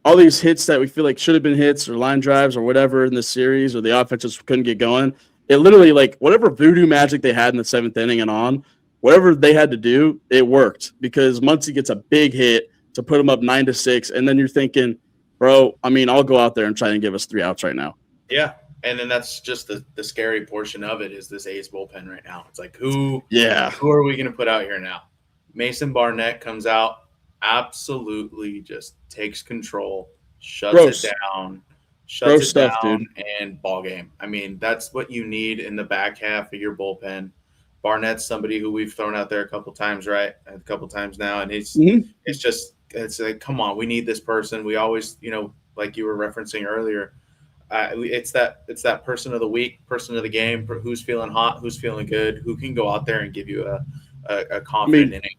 all these hits that we feel like should have been hits or line drives or whatever in this series, or the offense just couldn't get going. It literally, like, whatever voodoo magic they had in the 7th inning and on, whatever they had to do, it worked because Muncy gets a big hit to put him up 9-6. And then you're thinking, bro, I mean, I'll go out there and try and give us 3 outs right now. Yeah. And then that's just the scary portion of it is this A's bullpen right now. It's like, who are we going to put out here now? Mason Barnett comes out, absolutely just takes control, shuts it down, dude. And ball game. I mean, that's what you need in the back half of your bullpen. Barnett's somebody who we've thrown out there a couple times, right? A couple times now, and it's like, come on, we need this person. We always, like you were referencing earlier, it's that person of the week, person of the game, who's feeling hot, who's feeling good, who can go out there and give you a confident inning.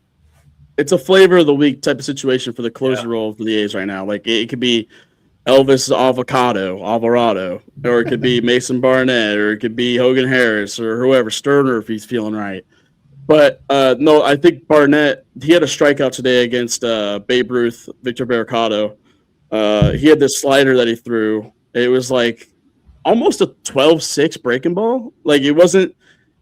It's a flavor of the week type of situation for the closer role for the A's right now. Like it could be Elvis Alvarado, or it could be Mason Barnett, or it could be Hogan Harris, or whoever, Sterner if he's feeling right. But no, I think Barnett, he had a strikeout today against Babe Ruth, Victor Barricado. He had this slider that he threw. It was like almost a 12-6 breaking ball. Like it wasn't.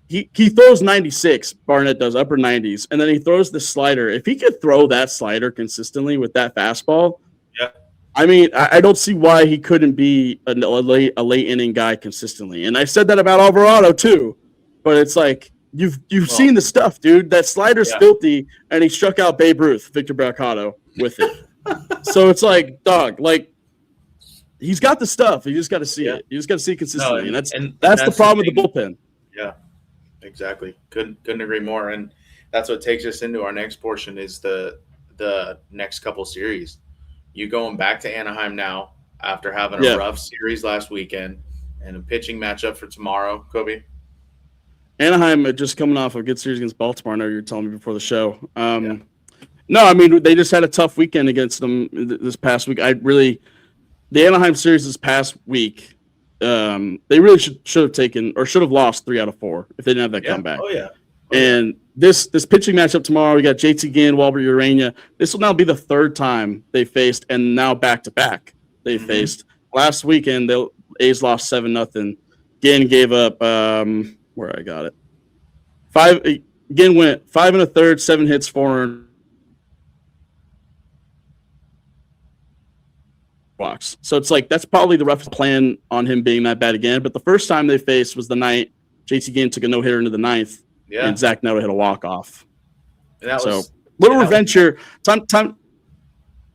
He throws 96, Barnett does, upper 90s, and then he throws the slider. If he could throw that slider consistently with that fastball, I mean, I don't see why he couldn't be a late inning guy consistently. And I said that about Alvarado too, but it's like you've seen the stuff, dude. That slider's filthy, and he struck out Babe Ruth, Victor Barricado, with it. So it's like, dog, like he's got the stuff. You just got to see it. You just got to see it consistently, and that's the problem with the bullpen. Yeah. Exactly. Couldn't agree more. And that's what takes us into our next portion is the next couple series. You going back to Anaheim now after having a rough series last weekend and a pitching matchup for tomorrow, Kobe? Anaheim just coming off a good series against Baltimore. I know you were telling me before the show. No, I mean, they just had a tough weekend against them this past week. The Anaheim series this past week, they really should have taken or should have lost 3 out of 4 if they didn't have that comeback. And this pitching matchup tomorrow, we got JT Ginn, Walbert Urania. This will now be the 3rd time they faced, and now back-to-back they faced. Last weekend, the A's lost 7-0. Ginn gave up where I got it. Ginn went 5 1/3, 7 hits, 4 walks. So it's like that's probably the roughest plan on him being that bad again. But the first time they faced was the night JT Ginn took a no-hitter into the 9th. Yeah. And Zach Neto hit a walk-off. Little revenge here. Time.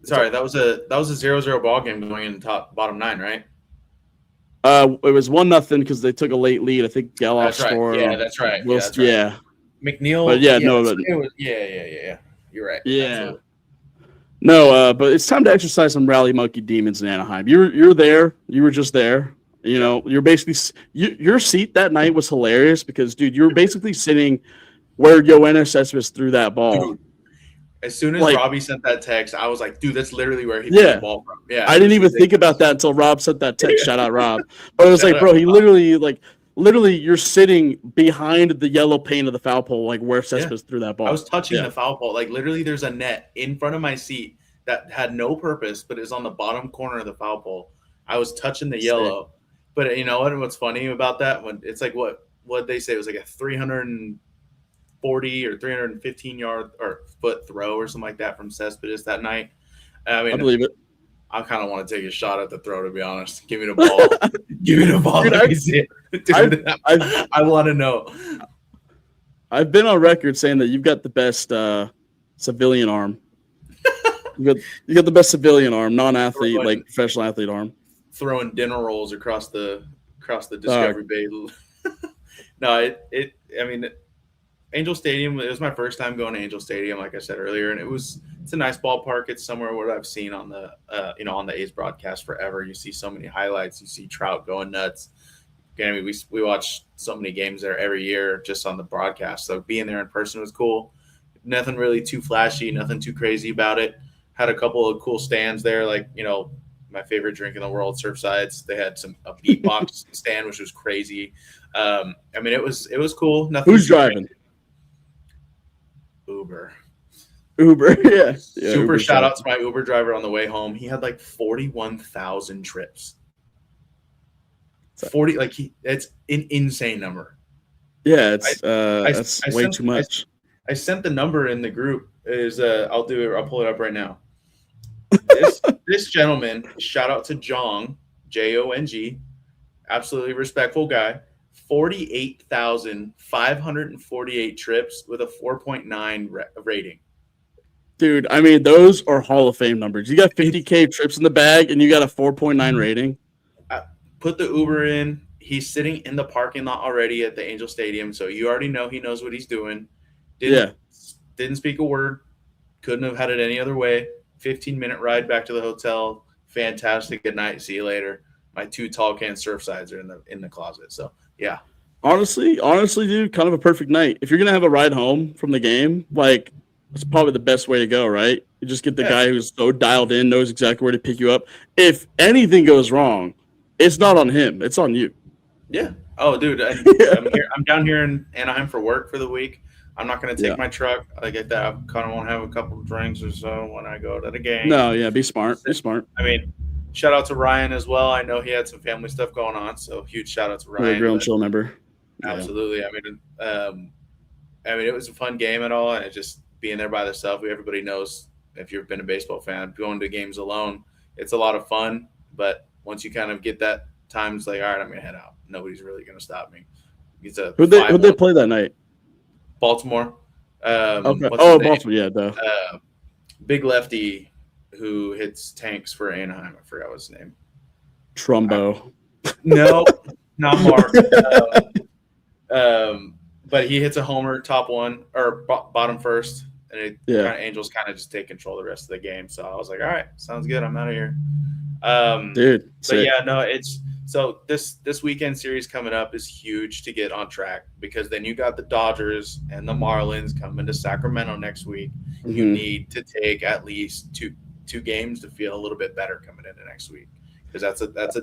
Sorry, that was a 0-0 ball game going in the bottom 9, right? It was 1-0 because they took a late lead. I think Geloff scored. Yeah, that's right. Yeah. McNeil. But yeah. You're right. Yeah. Absolutely. No, but it's time to exercise some rally monkey demons in Anaheim. You're there. You were just there. You're basically your seat that night was hilarious because, dude, you were basically sitting where Yoenis Cespedes threw that ball. Dude, as soon as Robbie sent that text, I was like, dude, that's literally where he threw the ball from. Yeah, I didn't even think about that until Rob sent that text. Shout out Rob. But it was like, bro, he literally, you're sitting behind the yellow paint of the foul pole, like where Cespedes threw that ball. I was touching the foul pole. Like, literally, there's a net in front of my seat that had no purpose, but is on the bottom corner of the foul pole. I was touching the yellow. But you know what? What's funny about that? When it's like what they say it was like a 340 or 315 yard or foot throw or something like that from Cespedes that night. I mean, I believe it. I kind of want to take a shot at the throw, to be honest. Give me the ball. Give me the ball. Dude, Let me see it. Dude, I want to know. I've been on record saying that you've got the best civilian arm. You got the best civilian arm, non-athlete, like professional athlete arm. Throwing dinner rolls across the Discovery Bay. No, I mean, Angel Stadium. It was my first time going to Angel Stadium, like I said earlier, and it's a nice ballpark. It's somewhere what I've seen on the on the A's broadcast forever. You see so many highlights. You see Trout going nuts. I mean, we watch so many games there every year just on the broadcast. So being there in person was cool. Nothing really too flashy, nothing too crazy about it. Had a couple of cool stands there, like, my favorite drink in the world, Surfsides. They had a beatbox stand, which was crazy. I mean, it was cool. Nothing. Who's driving? Uber, yeah. Super Uber shout out to my Uber driver on the way home. He had like 41,000 trips. 40, it's an insane number. Yeah, that's way too much. I sent the number in the group. I'll pull it up right now. This gentleman, shout out to Jong, Jong, absolutely respectful guy. 48,548 trips with a 4.9 rating. Dude, I mean, those are Hall of Fame numbers. You got 50K trips in the bag, and you got a 4.9 rating. Put the Uber in. He's sitting in the parking lot already at the Angel Stadium, so you already know he knows what he's doing. Didn't speak a word. Couldn't have had it any other way. 15-minute ride back to the hotel. Fantastic. Good night. See you later. My 2 tall can Surfsides are in the closet. So yeah. Honestly, dude, kind of a perfect night. If you're gonna have a ride home from the game, like, it's probably the best way to go, right? You just get the guy who's so dialed in, knows exactly where to pick you up. If anything goes wrong, it's not on him. It's on you. Yeah. Oh, dude, I'm down here in Anaheim for work for the week. I'm not going to take my truck. I get that. I kind of want to have a couple of drinks or so when I go to the game. No, yeah, be smart. Be smart. I mean, shout out to Ryan as well. I know he had some family stuff going on, so huge shout out to Ryan. Grill and Chill member. Absolutely. Yeah. I mean, it was a fun game and all, and it just being there by yourself. Everybody knows, if you've been a baseball fan, going to games alone, it's a lot of fun. But once you kind of get that time, it's like, all right, I'm going to head out. Nobody's really going to stop me. Who'd they play that night? Baltimore. Okay. Oh, Baltimore. Yeah, duh. Big lefty who hits tanks for Anaheim. I forgot what his name. Trumbo. No, not Mark. But he hits a homer, top one or bottom first, and Angels kind of just take control of the rest of the game. So I was like, all right, sounds good. I'm out of here. Dude. But yeah, no, it's so this weekend series coming up is huge to get on track, because then you got the Dodgers and the Marlins coming to Sacramento next week. Mm-hmm. You need to take at least two games to feel a little bit better coming into next week, because that's a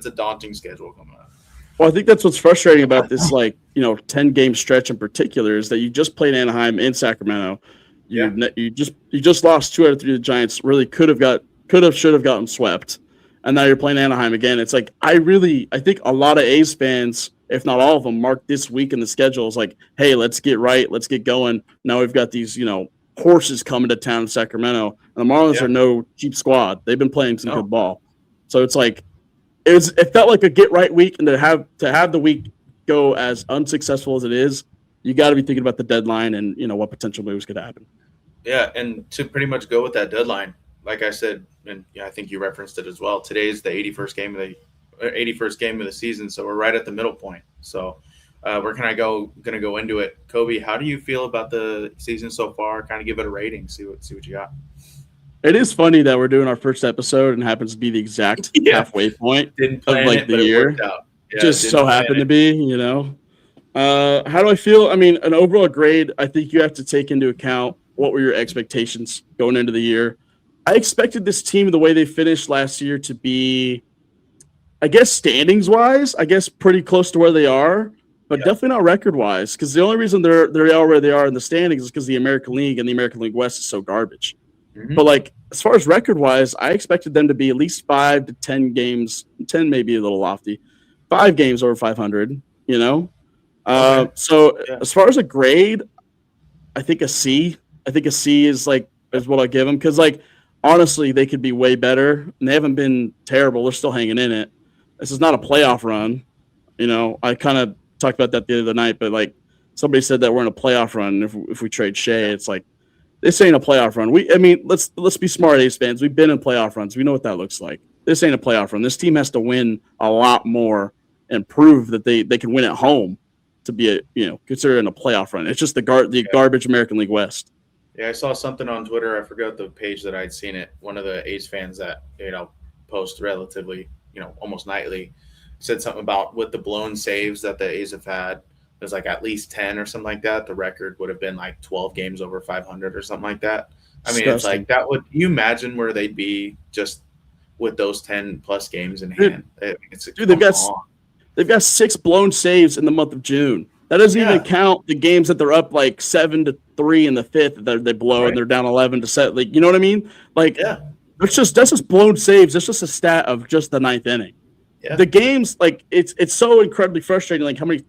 daunting schedule coming up. Well, I think that's what's frustrating about this 10-game stretch in particular, is that you just played Anaheim in Sacramento. You just lost 2 out of 3 of the Giants. Really should have gotten swept. And now you're playing Anaheim again. It's like, I think a lot of A's fans, if not all of them, mark this week in the schedule as like, hey, let's get right. Let's get going. Now we've got these, horses coming to town in Sacramento. And the Marlins are no cheap squad. They've been playing some good ball. So it's like, it felt like a get right week. And to have the week go as unsuccessful as it is, you got to be thinking about the deadline and, what potential moves could happen. Yeah. And to pretty much go with that deadline, like I said, and I think you referenced it as well, today's the 81st game of the season, so we're right at the middle point. So we're going to go into it. Kobe, how do you feel about the season so far? Kind of give it a rating, see what you got. It is funny that we're doing our first episode and happens to be the exact halfway point of the year. It worked out. Yeah, just so happened to be, How do I feel? I mean, an overall grade, I think you have to take into account what were your expectations going into the year. I expected this team, the way they finished last year, to be, I guess, standings-wise, pretty close to where they are, but definitely not record-wise, because the only reason they are where they are in the standings is because the American League and the American League West is so garbage. Mm-hmm. But, as far as record-wise, I expected them to be at least 5 to 10 games, 10 maybe a little lofty, 5 games over 500, Okay. As far as a grade, I think a C. I think a C is what I give them, because, honestly, they could be way better, and they haven't been terrible. They're still hanging in it. This is not a playoff run. I kind of talked about that the other night, but like somebody said that we're in a playoff run. If we trade Shea, it's like this ain't a playoff run. Let's be smart, A's fans. We've been in playoff runs. We know what that looks like. This ain't a playoff run. This team has to win a lot more and prove that they can win at home to be considered in a playoff run. It's just the garbage American League West. Yeah, I saw something on Twitter. I forgot the page that I'd seen it. One of the A's fans that post relatively almost nightly said something about with the blown saves that the A's have had. There's like at least 10 or something like that. The record would have been like 12 games over 500 or something like that. I mean, It's like that. Would you imagine where they'd be just with those 10 plus games in hand? They've got 6 blown saves in the month of June. That doesn't even count the games that they're up like 7-3 in the 5th that they blow and they're down 11-7. Like, you know what I mean? Like, that's just blown saves. That's just a stat of just the 9th inning. Yeah. The games, like, it's so incredibly frustrating. Like, how many,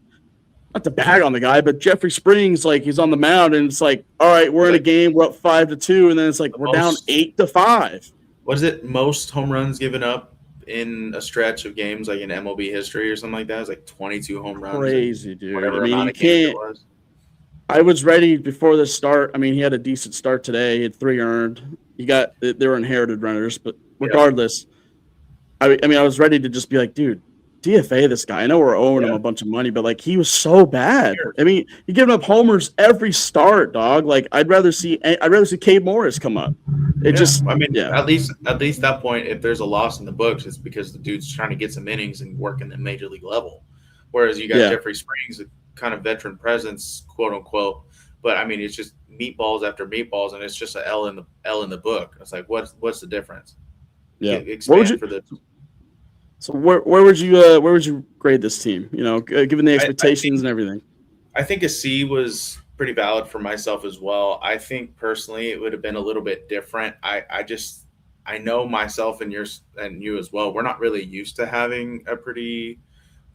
not to bag on the guy, but Jeffrey Springs, like, he's on the mound and it's like, all right, we're in a game, we're up 5-2, and then it's like we're down 8-5. What is it? Most home runs given up in a stretch of games, like in MLB history or something like that. It's like 22 home runs. Crazy, dude. You can't. I was ready before this start. I mean, he had a decent start today. He had 3 earned. They were inherited runners, but regardless, I was ready to just be like, dude, DFA this guy. I know we're owing him a bunch of money, but like he was so bad. I mean, you're giving up homers every start, dog. Like I'd rather see Cade Morris come up. At least that point, if there's a loss in the books, it's because the dude's trying to get some innings and work in the major league level. Whereas you got Jeffrey Springs, a kind of veteran presence, quote unquote. But I mean, it's just meatballs after meatballs, and it's just an L in the book. It's like, what's the difference? Yeah. So where would you grade this team? Given the expectations and everything. I think a C was pretty valid for myself as well. I think personally it would have been a little bit different. I know myself and you as well. We're not really used to having a pretty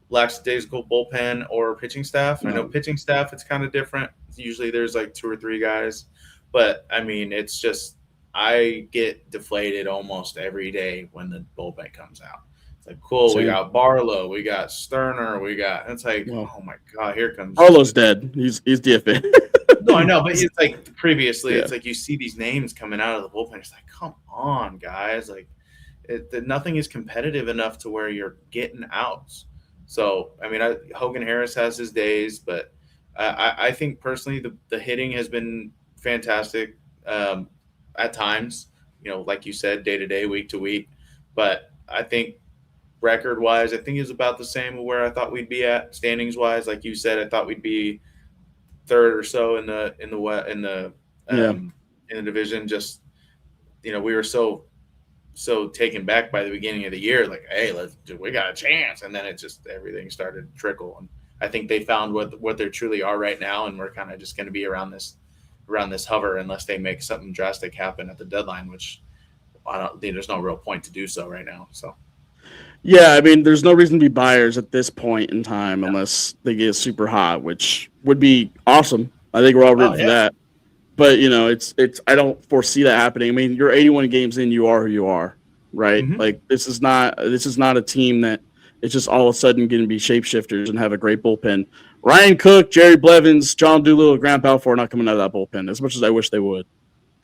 lackadaisical bullpen or pitching staff. No. I know pitching staff, it's kind of different. Usually there's like 2 or 3 guys, but I mean, it's just I get deflated almost every day when the bullpen comes out. It's like, cool, we got Barlow, we got Sterner, it's like, oh my God, here comes Barlow's dead. He's DFA. No, I know, but it's like previously, it's like you see these names coming out of the bullpen. It's like, come on, guys. Like, nothing is competitive enough to where you're getting outs. So, I mean, Hogan Harris has his days, but I think personally the hitting has been fantastic at times, like you said, day to day, week to week. But I think record-wise, I think it's about the same where I thought we'd be at. Standings-wise, like you said, I thought we'd be 3rd or so in the division. Just we were so taken back by the beginning of the year, like, hey, we got a chance, and then it just everything started to trickle. And I think they found what they truly are right now, and we're kind of just going to be around this hover unless they make something drastic happen at the deadline, which I don't think there's no real point to do so right now. So. Yeah, I mean, there's no reason to be buyers at this point in time unless they get super hot, which would be awesome. I think we're all rooting for that. But it's I don't foresee that happening. I mean, you're 81 games in, you are who you are, right? Mm-hmm. Like this is not a team that it's just all of a sudden going to be shapeshifters and have a great bullpen. Ryan Cook, Jerry Blevins, John Doolittle, Grant Balfour are not coming out of that bullpen as much as I wish they would.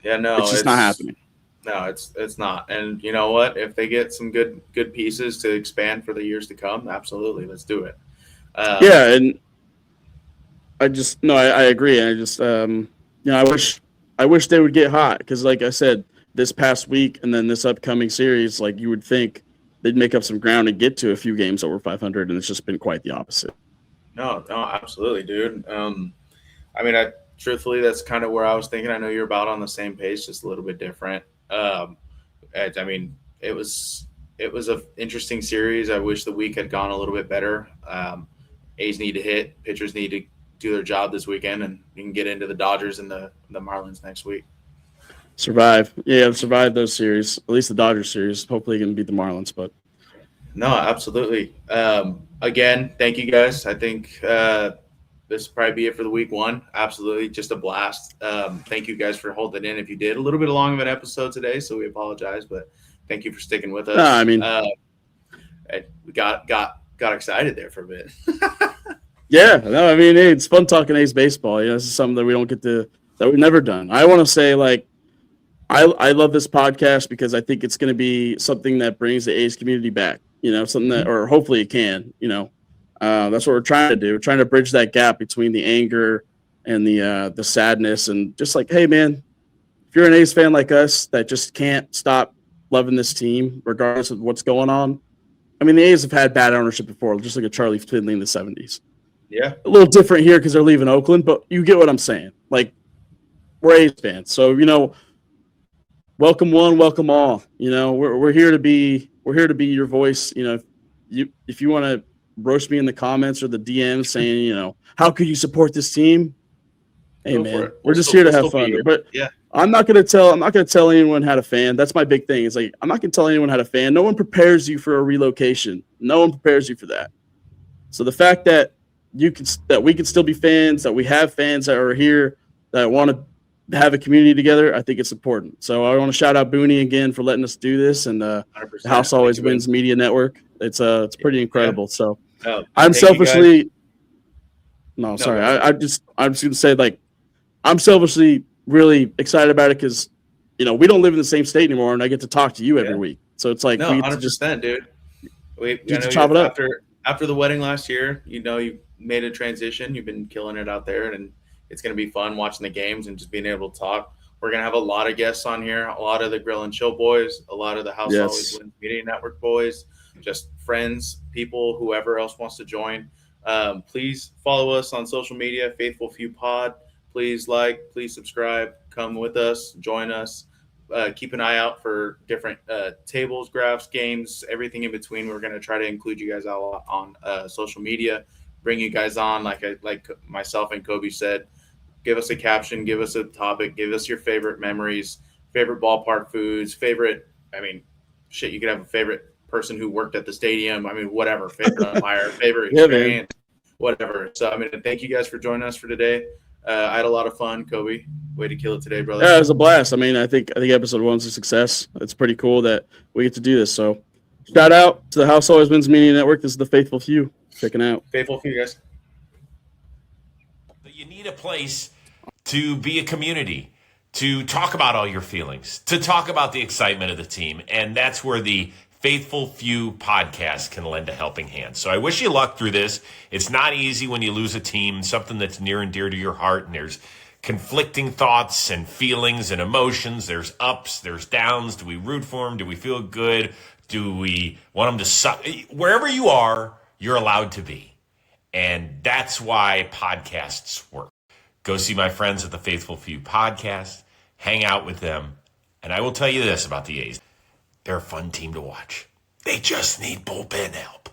Yeah, no, it's just not happening. No, it's not. And you know what? If they get some good pieces to expand for the years to come, absolutely, let's do it. And I agree. I just I wish they would get hot because, like I said, this past week and then this upcoming series, like you would think they'd make up some ground and get to a few games over 500, and it's just been quite the opposite. No, absolutely, dude. I mean, truthfully, that's kind of where I was thinking. I know you're about on the same page, just a little bit different. I mean, it was an interesting series. I wish the week had gone a little bit better. A's need to hit, pitchers need to do their job this weekend, and you can get into the Dodgers and the Marlins next week. Survive those series, at least the Dodgers series. Hopefully you can beat the Marlins, but no, absolutely. Again, thank you guys. I think this will probably be it for the week one. Absolutely, just a blast. Thank you guys for holding in. If you did a little bit long of an episode today, so we apologize, but thank you for sticking with us. No, I mean, we got excited there for a bit. yeah, no, I mean, hey, it's fun talking A's baseball. You know, this is something that we don't get to, that we've never done. I want to say, like, I love this podcast because I think it's going to be something that brings the A's community back. You know, something that, or hopefully it can. You know, that's what we're trying to do. We're trying to bridge that gap between the anger and the sadness, and just like, hey, man, if you're an A's fan like us that just can't stop loving this team regardless of what's going on. I mean, the A's have had bad ownership before, just like a Charlie Finley in the 70s. Yeah. A little different here because they're leaving Oakland, but you get what I'm saying. Like, we're A's fans. So, you know, welcome one, welcome all. You know, we're here to be your voice. You know, if you want to roast me in the comments or the DMs saying, you know, how could you support this team? Hey, man, we're just here to have fun. But yeah, I'm not gonna tell anyone how to fan. That's my big thing. It's like, I'm not gonna tell anyone how to fan. No one prepares you for a relocation. No one prepares you for that. So the fact that we can still be fans, that we have fans that are here that want to have a community together, I think it's important. So I want to shout out Booney again for letting us do this, and the House Always Wins Media Network. It's pretty incredible. So I'm selfishly, sorry, I'm just gonna say, like, I'm selfishly really excited about it because, you know, we don't live in the same state anymore, and I get to talk to you every week. So it's like, 100%, dude. We get to chop it up. After the wedding last year, you know, you made a transition. You've been killing it out there, and it's going to be fun watching the games and just being able to talk. We're going to have a lot of guests on here, a lot of the Grill and Chill boys, a lot of the House Always Wins Media Network boys, just friends, people, whoever else wants to join. Please follow us on social media, Faithful Few Pod. Please like, please subscribe, come with us, join us. Keep an eye out for different tables, graphs, games, everything in between. We're going to try to include you guys out on social media, bring you guys on, like myself and Kobe said. Give us a caption, give us a topic, give us your favorite memories, favorite ballpark foods, favorite, I mean, shit, you could have a favorite person who worked at the stadium. I mean, whatever, favorite umpire, favorite experience, whatever. So, I mean, thank you guys for joining us for today. I had a lot of fun, Kobe. Way to kill it today, brother. Yeah, it was a blast. I mean, I think episode 1's a success. It's pretty cool that we get to do this. So, shout out to the House Always Wins Media Network. This is the Faithful Few. Checking out. Faithful Few, guys. You need a place to be a community, to talk about all your feelings, to talk about the excitement of the team, and that's where the Faithful Few podcast can lend a helping hand. So I wish you luck through this. It's not easy when you lose a team, something that's near and dear to your heart, and there's conflicting thoughts and feelings and emotions. There's ups, there's downs. Do we root for them? Do we feel good? Do we want them to suck? Wherever you are, you're allowed to be. And that's why podcasts work. Go see my friends at the Faithful Few podcast, hang out with them, and I will tell you this about the A's. They're a fun team to watch. They just need bullpen help.